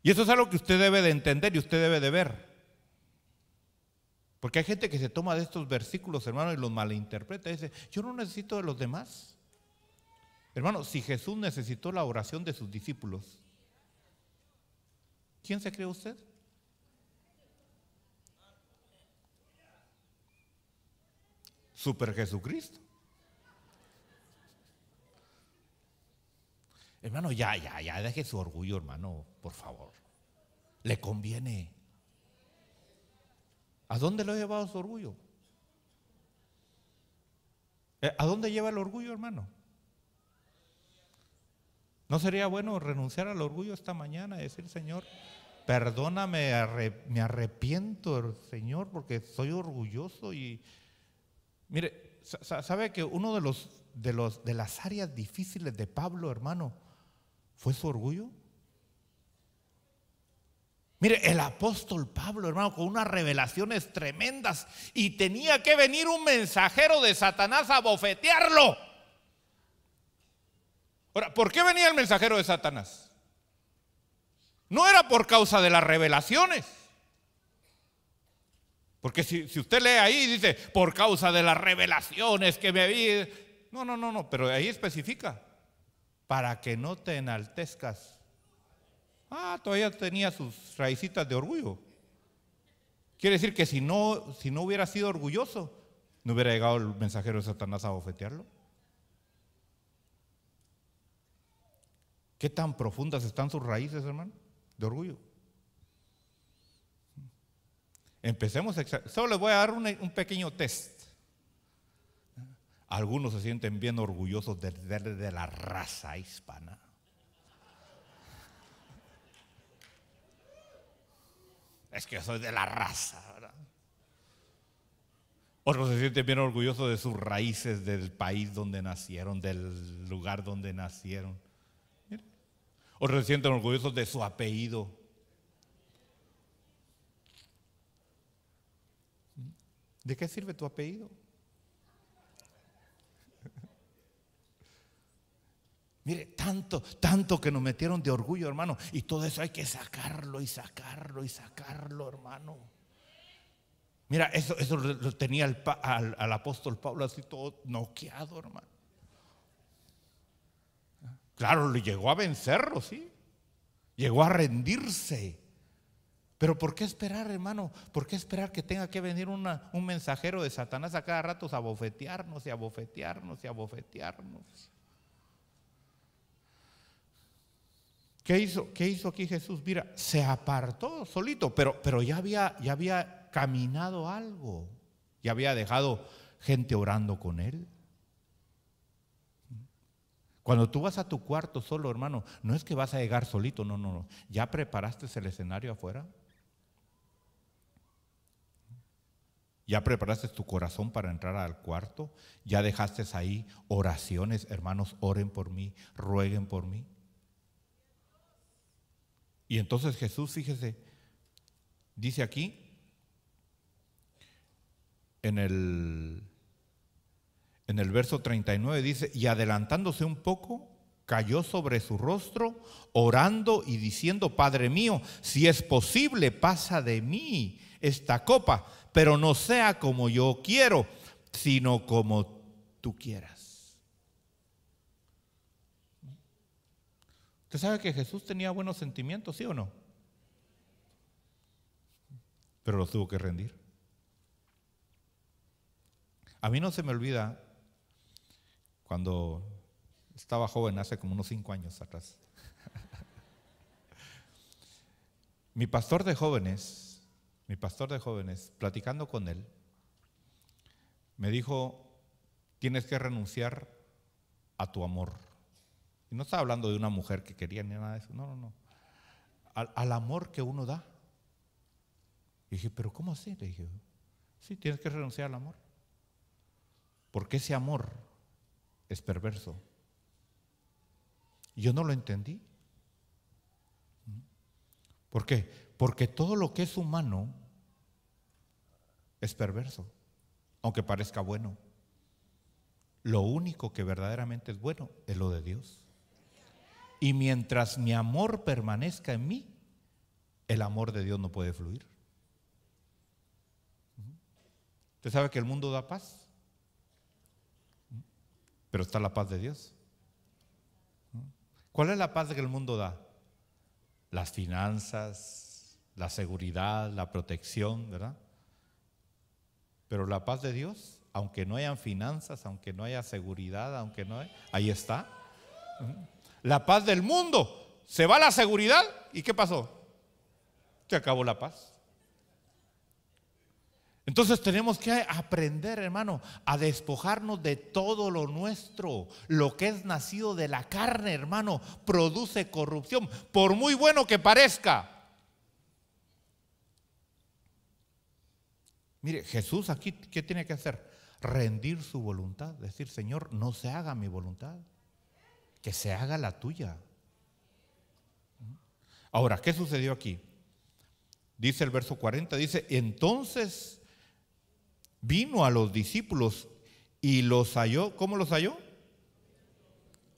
Y eso es algo que usted debe de entender y usted debe de ver. Porque hay gente que se toma de estos versículos, hermano, y los malinterpreta y dice, yo no necesito de los demás. Hermano, si Jesús necesitó la oración de sus discípulos, ¿quién se cree usted? Super Jesucristo. Hermano, ya, deje su orgullo, hermano, por favor. Le conviene. ¿A dónde lo ha llevado su orgullo? ¿A dónde lleva el orgullo, hermano? ¿No sería bueno renunciar al orgullo esta mañana y decir, Señor, perdóname, me arrepiento, Señor, porque soy orgulloso? Y mire, sabe que uno de las áreas difíciles de Pablo, hermano, fue su orgullo. Mire, el apóstol Pablo, hermano, con unas revelaciones tremendas, y tenía que venir un mensajero de Satanás a bofetearlo. Ahora, ¿por qué venía el mensajero de Satanás? No era por causa de las revelaciones. Porque si usted lee ahí, dice, por causa de las revelaciones que me vi. No, pero ahí especifica, para que no te enaltezcas. Todavía tenía sus raícitas de orgullo. Quiere decir que si no hubiera sido orgulloso, no hubiera llegado el mensajero de Satanás a bofetearlo. ¿Qué tan profundas están sus raíces, hermano, de orgullo? Empecemos, solo les voy a dar un pequeño test. Algunos se sienten bien orgullosos de la raza hispana. Es que yo soy de la raza, ¿verdad? Otros se sienten bien orgullosos de sus raíces, del país donde nacieron, del lugar donde nacieron. Otros se sienten orgullosos de su apellido. ¿De qué sirve tu apellido? Mire, tanto que nos metieron de orgullo, hermano, y todo eso hay que sacarlo y sacarlo y sacarlo, hermano. Mira, eso lo tenía al apóstol Pablo así todo noqueado, hermano. Claro, le llegó a vencerlo, sí. Llegó a rendirse. Pero ¿por qué esperar, hermano? ¿Por qué esperar que tenga que venir un mensajero de Satanás a cada rato a bofetearnos y a bofetearnos y a bofetearnos? ¿Qué hizo aquí Jesús? Mira, se apartó solito, pero ya había caminado algo. Ya había dejado gente orando con él. Cuando tú vas a tu cuarto solo, hermano, no es que vas a llegar solito, no. ¿Ya preparaste el escenario afuera? ¿Ya preparaste tu corazón para entrar al cuarto? ¿Ya dejaste ahí oraciones? Hermanos, oren por mí, rueguen por mí. Y entonces Jesús, fíjese, dice aquí, en el verso 39, dice, y adelantándose un poco, cayó sobre su rostro, orando y diciendo, Padre mío, si es posible, pasa de mí esta copa, pero no sea como yo quiero, sino como tú quieras. ¿Usted sabe que Jesús tenía buenos sentimientos, sí o no? Pero los tuvo que rendir. A mí no se me olvida cuando estaba joven, hace como unos 5 años atrás. Mi pastor de jóvenes, platicando con él, me dijo, tienes que renunciar a tu amor. Y no estaba hablando de una mujer que quería ni nada de eso, no. Al amor que uno da. Y dije, ¿pero cómo así? Le dije, sí, tienes que renunciar al amor. Porque ese amor es perverso. Y yo no lo entendí. ¿Por qué? Porque todo lo que es humano es perverso, aunque parezca bueno. Lo único que verdaderamente es bueno es lo de Dios. Y mientras mi amor permanezca en mí, el amor de Dios no puede fluir. ¿Usted sabe que el mundo da paz? Pero está la paz de Dios. ¿Cuál es la paz que el mundo da? Las finanzas, la seguridad, la protección, ¿verdad? Pero la paz de Dios, aunque no hayan finanzas, aunque no haya seguridad, aunque no haya, ahí está. La paz del mundo, se va la seguridad, ¿y qué pasó? Se acabó la paz. Entonces tenemos que aprender, hermano, a despojarnos de todo lo nuestro. Lo que es nacido de la carne, hermano, produce corrupción, por muy bueno que parezca. Mire, Jesús aquí, ¿qué tiene que hacer? rendir su voluntad, decir, Señor, no se haga mi voluntad, que se haga la tuya. Ahora, ¿qué sucedió aquí? Dice el verso 40, dice, entonces vino a los discípulos y los halló. ¿Cómo los halló?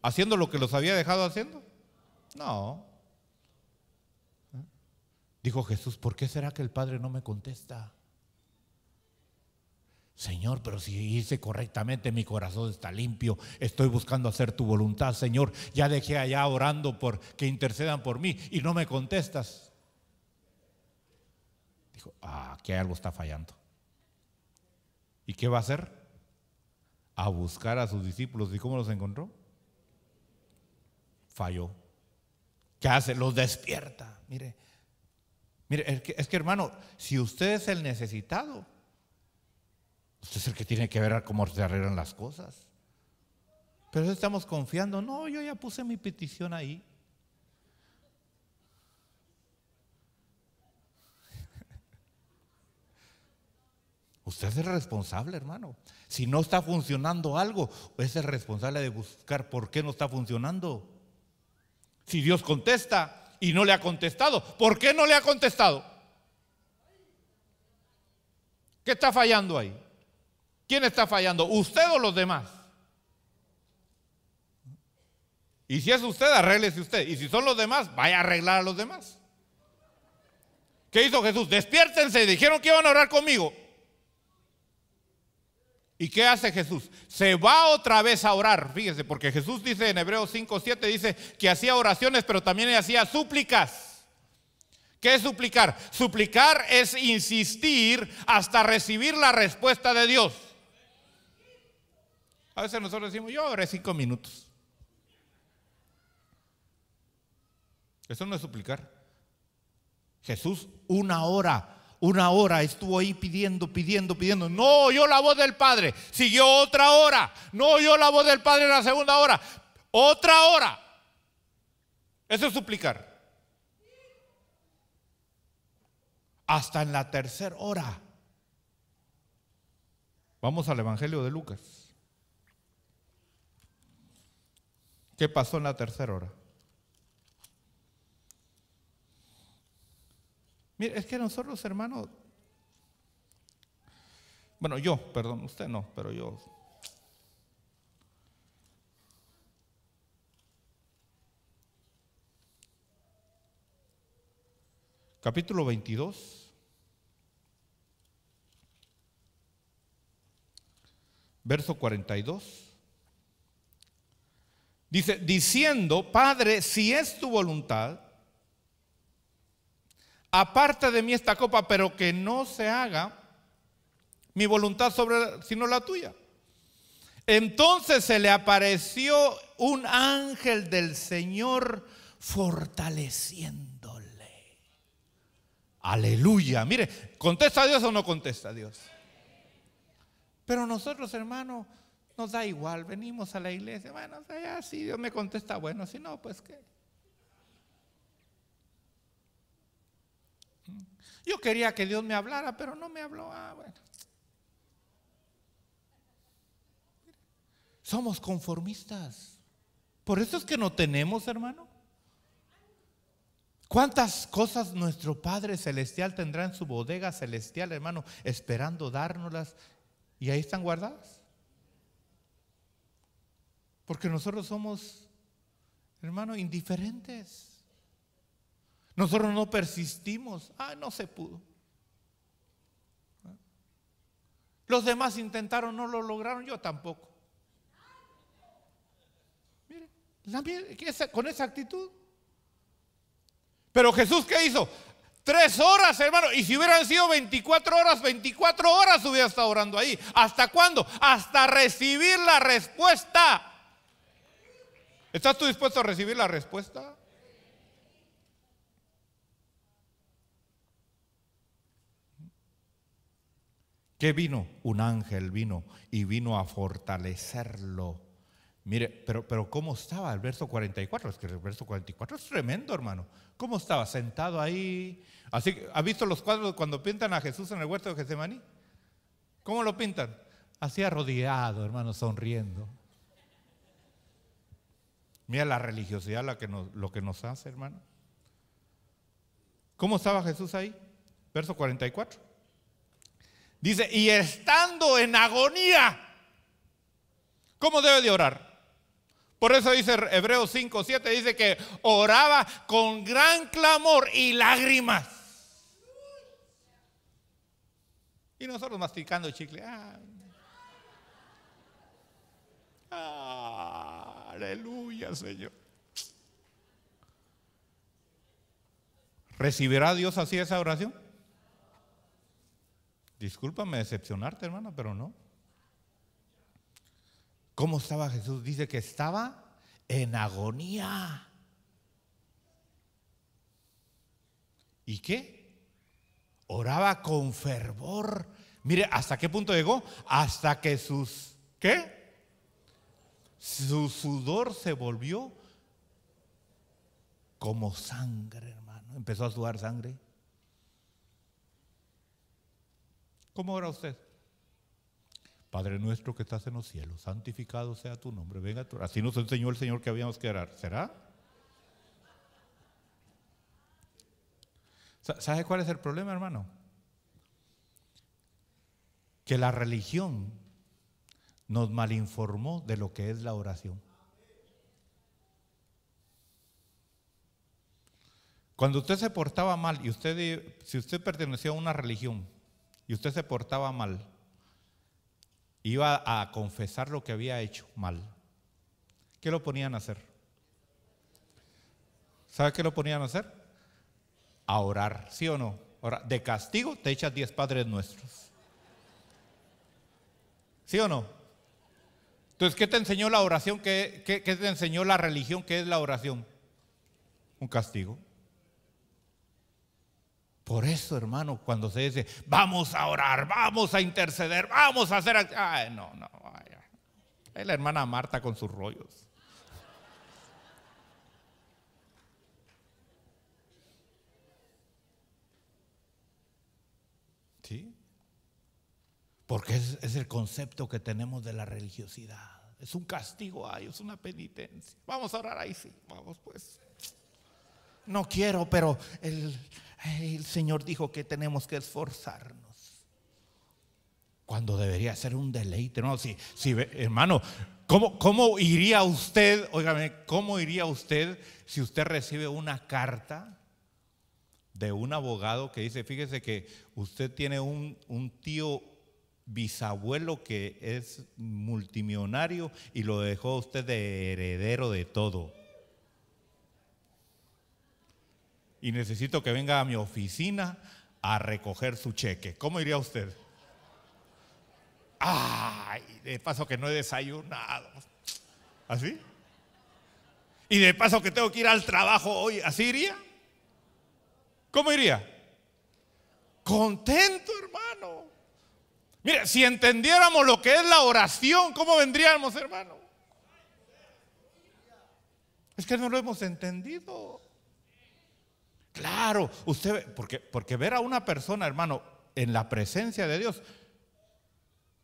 ¿Haciendo lo que los había dejado haciendo? No. Dijo Jesús, ¿por qué será que el Padre no me contesta? Señor, pero si hice correctamente, mi corazón está limpio, estoy buscando hacer tu voluntad, Señor. Ya dejé allá orando por que intercedan por mí y no me contestas. Dijo, aquí algo está fallando. ¿Y qué va a hacer? A buscar a sus discípulos. ¿Y cómo los encontró? Falló. ¿Qué hace? Los despierta. Mire, es que hermano, si usted es el necesitado, usted es el que tiene que ver cómo se arreglan las cosas. Pero estamos confiando, no, yo ya puse mi petición ahí. Usted es el responsable, hermano. Si no está funcionando algo, es el responsable de buscar por qué no está funcionando. Si Dios contesta y no le ha contestado, ¿por qué no le ha contestado? ¿Qué está fallando ahí? ¿Quién está fallando? ¿Usted o los demás? Y si es usted, arréglese usted. Y si son los demás, vaya a arreglar a los demás. ¿Qué hizo Jesús? Despiértense, dijeron que iban a orar conmigo. ¿Y qué hace Jesús? Se va otra vez a orar, fíjese, porque Jesús dice en Hebreos 5:7, dice que hacía oraciones, pero también hacía súplicas. ¿Qué es suplicar? Suplicar es insistir hasta recibir la respuesta de Dios. A veces nosotros decimos, yo oré 5 minutos. Eso no es suplicar. Jesús, una hora estuvo ahí pidiendo. No oyó la voz del Padre. Siguió otra hora. No oyó la voz del Padre en la segunda hora. Otra hora. Eso es suplicar. Hasta en la tercera hora. Vamos al Evangelio de Lucas. ¿Qué pasó en la tercera hora? Mire, es que nosotros, hermanos, bueno, perdón, usted no, pero yo. Capítulo 22, verso 42. Dice, diciendo, Padre, si es tu voluntad, aparta de mí esta copa, pero que no se haga mi voluntad sino la tuya. Entonces se le apareció un ángel del Señor fortaleciéndole. Aleluya. Mire, ¿contesta a Dios o no contesta a Dios? Pero nosotros, hermanos, nos da igual. Venimos a la iglesia. Bueno, o sea, ya, si Dios me contesta, bueno, si no, pues qué. Yo quería que Dios me hablara, pero no me habló. Bueno. Somos conformistas. Por eso es que no tenemos, hermano. ¿Cuántas cosas nuestro Padre Celestial tendrá en su bodega celestial, hermano, esperando dárnoslas? Y ahí están guardadas. Porque nosotros somos, hermano, indiferentes. Nosotros no persistimos. No se pudo. Los demás intentaron, no lo lograron, yo tampoco. Mire, con esa actitud. Pero Jesús, ¿qué hizo? 3 horas, hermano. Y si hubieran sido 24 horas, 24 horas hubiera estado orando ahí. ¿Hasta cuándo? Hasta recibir la respuesta. ¿Estás tú dispuesto a recibir la respuesta? ¿Qué vino? Un ángel vino y vino a fortalecerlo. Mire, pero ¿cómo estaba el verso 44? Es que el verso 44 es tremendo, hermano. ¿Cómo estaba? Sentado ahí. Así, ¿ha visto los cuadros cuando pintan a Jesús en el huerto de Getsemaní? ¿Cómo lo pintan? así arrodillado, hermano, sonriendo. Mira la religiosidad lo que nos hace, hermano. ¿Cómo estaba Jesús ahí? Verso 44. Dice, y estando en agonía, ¿cómo debe de orar? Por eso dice Hebreos 5:7, dice que oraba con gran clamor y lágrimas. Y nosotros masticando chicle. Aleluya, Señor. ¿Recibirá Dios así esa oración? Discúlpame decepcionarte, hermano, pero no. ¿Cómo estaba Jesús? Dice que estaba en agonía. ¿Y qué? Oraba con fervor. Mire, ¿hasta qué punto llegó? Hasta que ¿qué? Su sudor se volvió como sangre, hermano. Empezó a sudar sangre. ¿Cómo ora usted? Padre nuestro que estás en los cielos, santificado sea tu nombre, venga tu. Así nos enseñó el Señor que habíamos que orar. ¿Será? ¿Sabe cuál es el problema, hermano? Que la religión nos malinformó de lo que es la oración. Cuando usted se portaba mal y si usted pertenecía a una religión y usted se portaba mal, iba a confesar lo que había hecho mal. ¿Qué lo ponían a hacer? ¿Sabe qué lo ponían a hacer? A orar, ¿sí o no? Ahora, de castigo te echas 10 Padres Nuestros. ¿Sí o no? Entonces, ¿qué te enseñó la oración? ¿Qué te enseñó la religión? ¿Qué es la oración? Un castigo. Por eso, hermano, cuando se dice, vamos a orar, vamos a interceder, vamos a hacer. Ay, no, vaya. Es la hermana Marta con sus rollos. ¿Sí? Porque es el concepto que tenemos de la religiosidad. Es un castigo, es una penitencia. Vamos a orar ahí, sí, vamos pues. No quiero, pero el Señor dijo que tenemos que esforzarnos. Cuando debería ser un deleite, ¿no? Si, hermano, ¿cómo iría usted? Óigame, ¿cómo iría usted si usted recibe una carta de un abogado que dice, fíjese que usted tiene un tío bisabuelo que es multimillonario y lo dejó usted de heredero de todo? Y necesito que venga a mi oficina a recoger su cheque. ¿Cómo iría usted? Ay, de paso que no he desayunado. ¿Así? Y de paso que tengo que ir al trabajo hoy. ¿Así iría? ¿Cómo iría? Contento, hermano. Mira, si entendiéramos lo que es la oración, ¿cómo vendríamos, hermano? Es que no lo hemos entendido. Claro, usted, porque ver a una persona, hermano, en la presencia de Dios,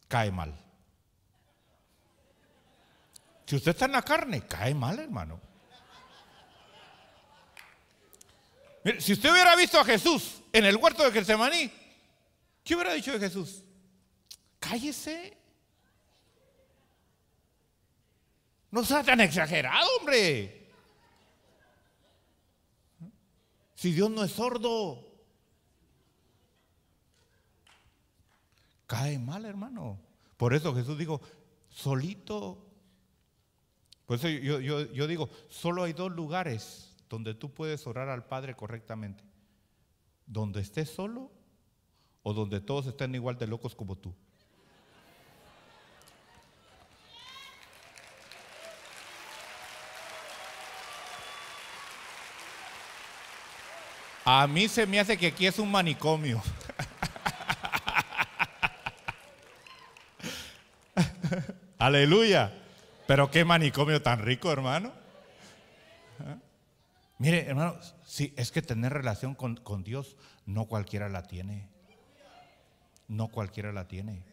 cae mal. Si usted está en la carne, cae mal, hermano. Mire, si usted hubiera visto a Jesús en el huerto de Getsemaní, ¿qué hubiera dicho de Jesús? Cállese. No sea tan exagerado, hombre. Si Dios no es sordo, cae mal, hermano. Por eso Jesús dijo, solito. Por eso yo digo, solo hay 2 lugares donde tú puedes orar al Padre correctamente. Donde estés solo o donde todos estén igual de locos como tú. A mí se me hace que aquí es un manicomio. Aleluya. Pero qué manicomio tan rico, hermano. Mire, hermano, sí, es que tener relación con Dios no cualquiera la tiene. No cualquiera la tiene.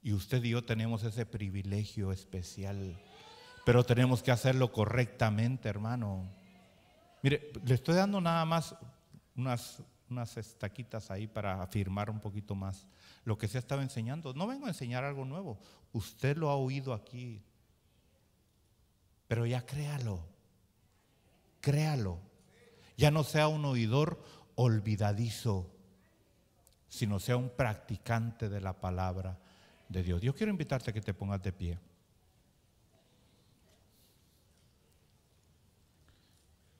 Y usted y yo tenemos ese privilegio especial, pero tenemos que hacerlo correctamente, hermano. Mire, le estoy dando nada más unas estaquitas ahí para afirmar un poquito más lo que se ha estado enseñando. No vengo a enseñar algo nuevo, usted lo ha oído aquí, pero ya créalo, créalo. Ya no sea un oidor olvidadizo, sino sea un practicante de la palabra de Dios. Yo quiero invitarte a que te pongas de pie.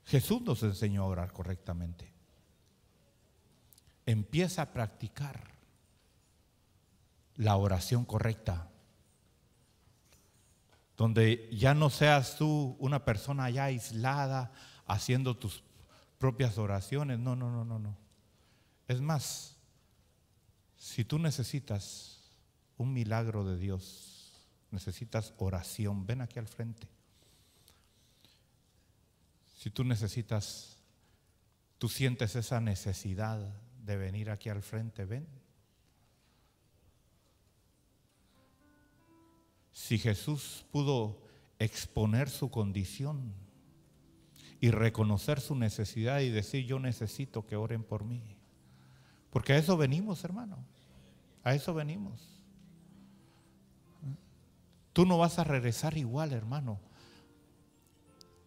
Jesús nos enseñó a orar correctamente. Empieza a practicar la oración correcta, donde ya no seas tú una persona ya aislada haciendo tus propias oraciones. No. Es más, si tú necesitas un milagro de Dios, necesitas oración, ven aquí al frente. Si tú sientes esa necesidad de venir aquí al frente, ven. Si Jesús pudo exponer su condición y reconocer su necesidad y decir: yo necesito que oren por mí, porque a eso venimos, hermano, a eso venimos. Tú no vas a regresar igual, hermano.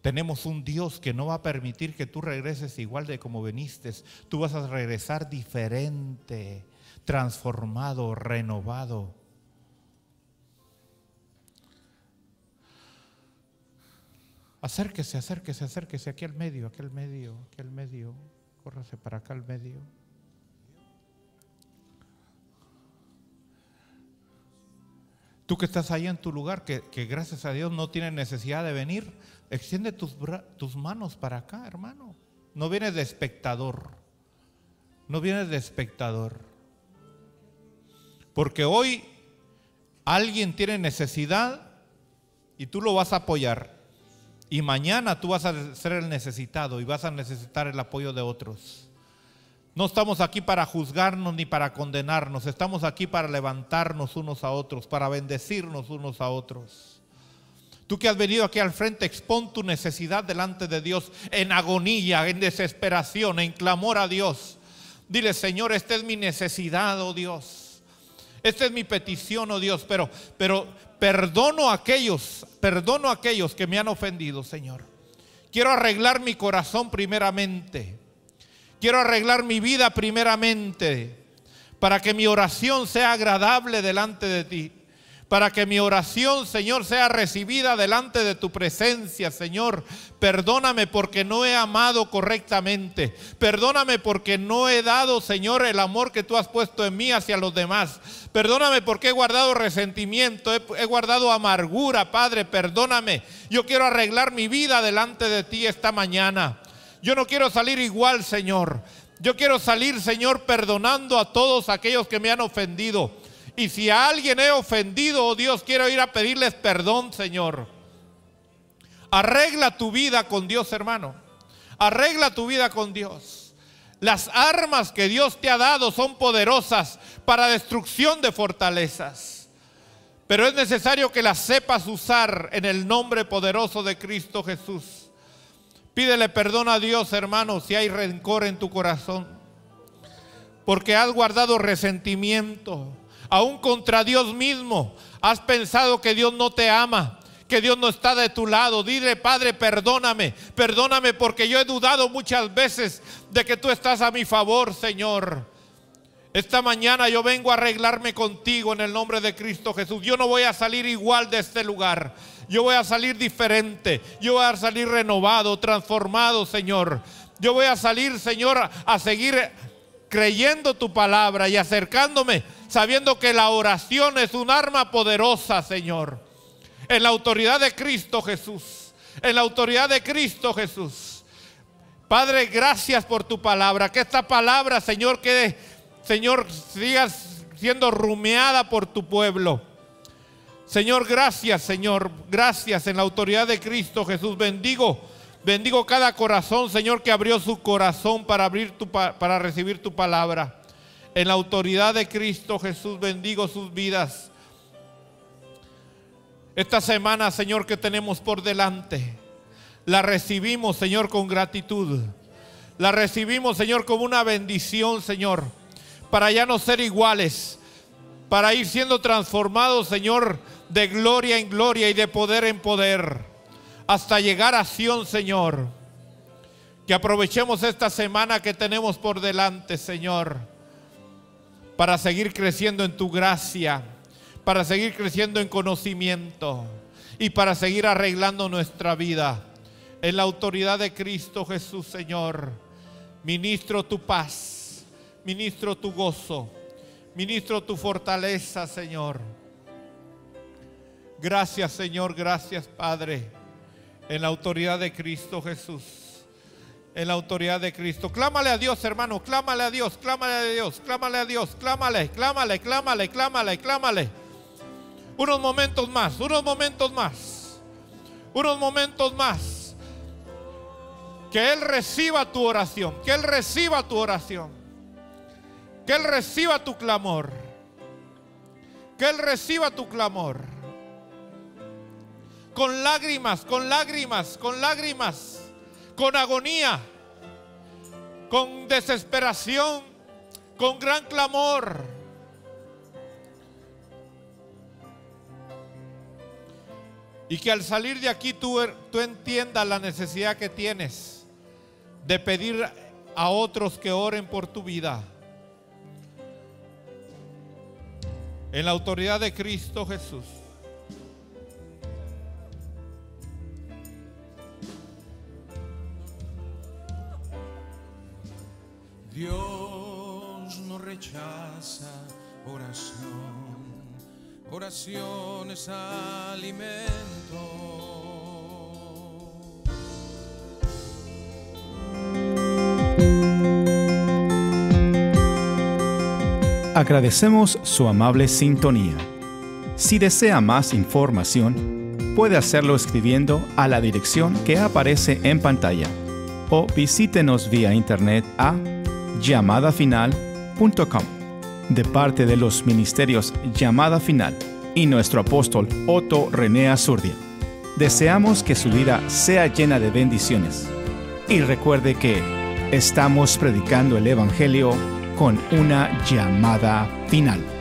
Tenemos un Dios que no va a permitir que tú regreses igual de como viniste. Tú vas a regresar diferente, transformado, renovado. Acérquese aquí al medio, córrase para acá al medio. Tú que estás ahí en tu lugar, que gracias a Dios no tienes necesidad de venir, extiende tus manos para acá, hermano. No vienes de espectador, porque hoy alguien tiene necesidad y tú lo vas a apoyar, y mañana tú vas a ser el necesitado y vas a necesitar el apoyo de otros. No estamos aquí para juzgarnos ni para condenarnos, estamos aquí para levantarnos unos a otros, para bendecirnos unos a otros. Tú que has venido aquí al frente, expón tu necesidad delante de Dios en agonía, en desesperación, en clamor a Dios. Dile: Señor, esta es mi necesidad, oh Dios. Esta es mi petición, oh Dios, pero perdono a aquellos que me han ofendido, Señor. Quiero arreglar mi corazón primeramente. Quiero arreglar mi vida primeramente, para que mi oración sea agradable delante de ti. Para que mi oración, Señor, sea recibida delante de tu presencia, Señor. Perdóname porque no he amado correctamente. Perdóname porque no he dado, Señor, el amor que tú has puesto en mí hacia los demás. Perdóname porque he guardado resentimiento, he guardado amargura, Padre, perdóname. Yo quiero arreglar mi vida delante de ti esta mañana. Yo no quiero salir igual, Señor. Yo quiero salir, Señor, perdonando a todos aquellos que me han ofendido. Y si a alguien he ofendido, oh Dios, quiero ir a pedirles perdón, Señor. Arregla tu vida con Dios, hermano. Arregla tu vida con Dios. Las armas que Dios te ha dado son poderosas para destrucción de fortalezas. Pero es necesario que las sepas usar en el nombre poderoso de Cristo Jesús. Pídele perdón a Dios, hermano, si hay rencor en tu corazón, porque has guardado resentimiento, aún contra Dios mismo. Has pensado que Dios no te ama, que Dios no está de tu lado. Dile: Padre, perdóname porque yo he dudado muchas veces de que tú estás a mi favor, Señor. Esta mañana yo vengo a arreglarme contigo en el nombre de Cristo Jesús. Yo no voy a salir igual de este lugar. Yo voy a salir diferente. Yo voy a salir renovado, transformado, Señor. Yo voy a salir, Señor, a seguir creyendo tu palabra y acercándome, sabiendo que la oración es un arma poderosa, Señor. En la autoridad de Cristo Jesús. En la autoridad de Cristo Jesús. Padre, gracias por tu palabra. Que esta palabra, Señor, siga siendo rumiada por tu pueblo. Señor, gracias, Señor. Gracias en la autoridad de Cristo Jesús. Bendigo cada corazón, Señor, que abrió su corazón para recibir tu palabra. En la autoridad de Cristo Jesús, bendigo sus vidas. Esta semana, Señor, que tenemos por delante, la recibimos, Señor, con gratitud. La recibimos, Señor, como una bendición, Señor, para ya no ser iguales, para ir siendo transformados, Señor, de gloria en gloria y de poder en poder, hasta llegar a Sión, Señor. Que aprovechemos esta semana que tenemos por delante, Señor, para seguir creciendo en tu gracia, para seguir creciendo en conocimiento y para seguir arreglando nuestra vida. En la autoridad de Cristo Jesús, Señor, ministro tu paz, ministro tu gozo, ministro tu fortaleza, Señor. Gracias, Señor, gracias, Padre. En la autoridad de Cristo Jesús, en la autoridad de Cristo. Clámale a Dios, hermano, clámale a Dios, clámale a Dios, clámale a Dios, clámale, clámale, clámale, clámale, clámale. Unos momentos más, unos momentos más, unos momentos más. Que Él reciba tu oración, que Él reciba tu oración, que Él reciba tu clamor, que Él reciba tu clamor. Con lágrimas, con lágrimas, con lágrimas, con agonía, con desesperación, con gran clamor. Y que al salir de aquí tú entiendas la necesidad que tienes de pedir a otros que oren por tu vida. En la autoridad de Cristo Jesús. Dios no rechaza oración. Oración es alimento. Agradecemos su amable sintonía. Si desea más información, puede hacerlo escribiendo a la dirección que aparece en pantalla o visítenos vía internet a llamadafinal.com. De parte de los ministerios Llamada Final y nuestro apóstol Otto René Azurdia, deseamos que su vida sea llena de bendiciones. Y recuerde que estamos predicando el Evangelio con una llamada final.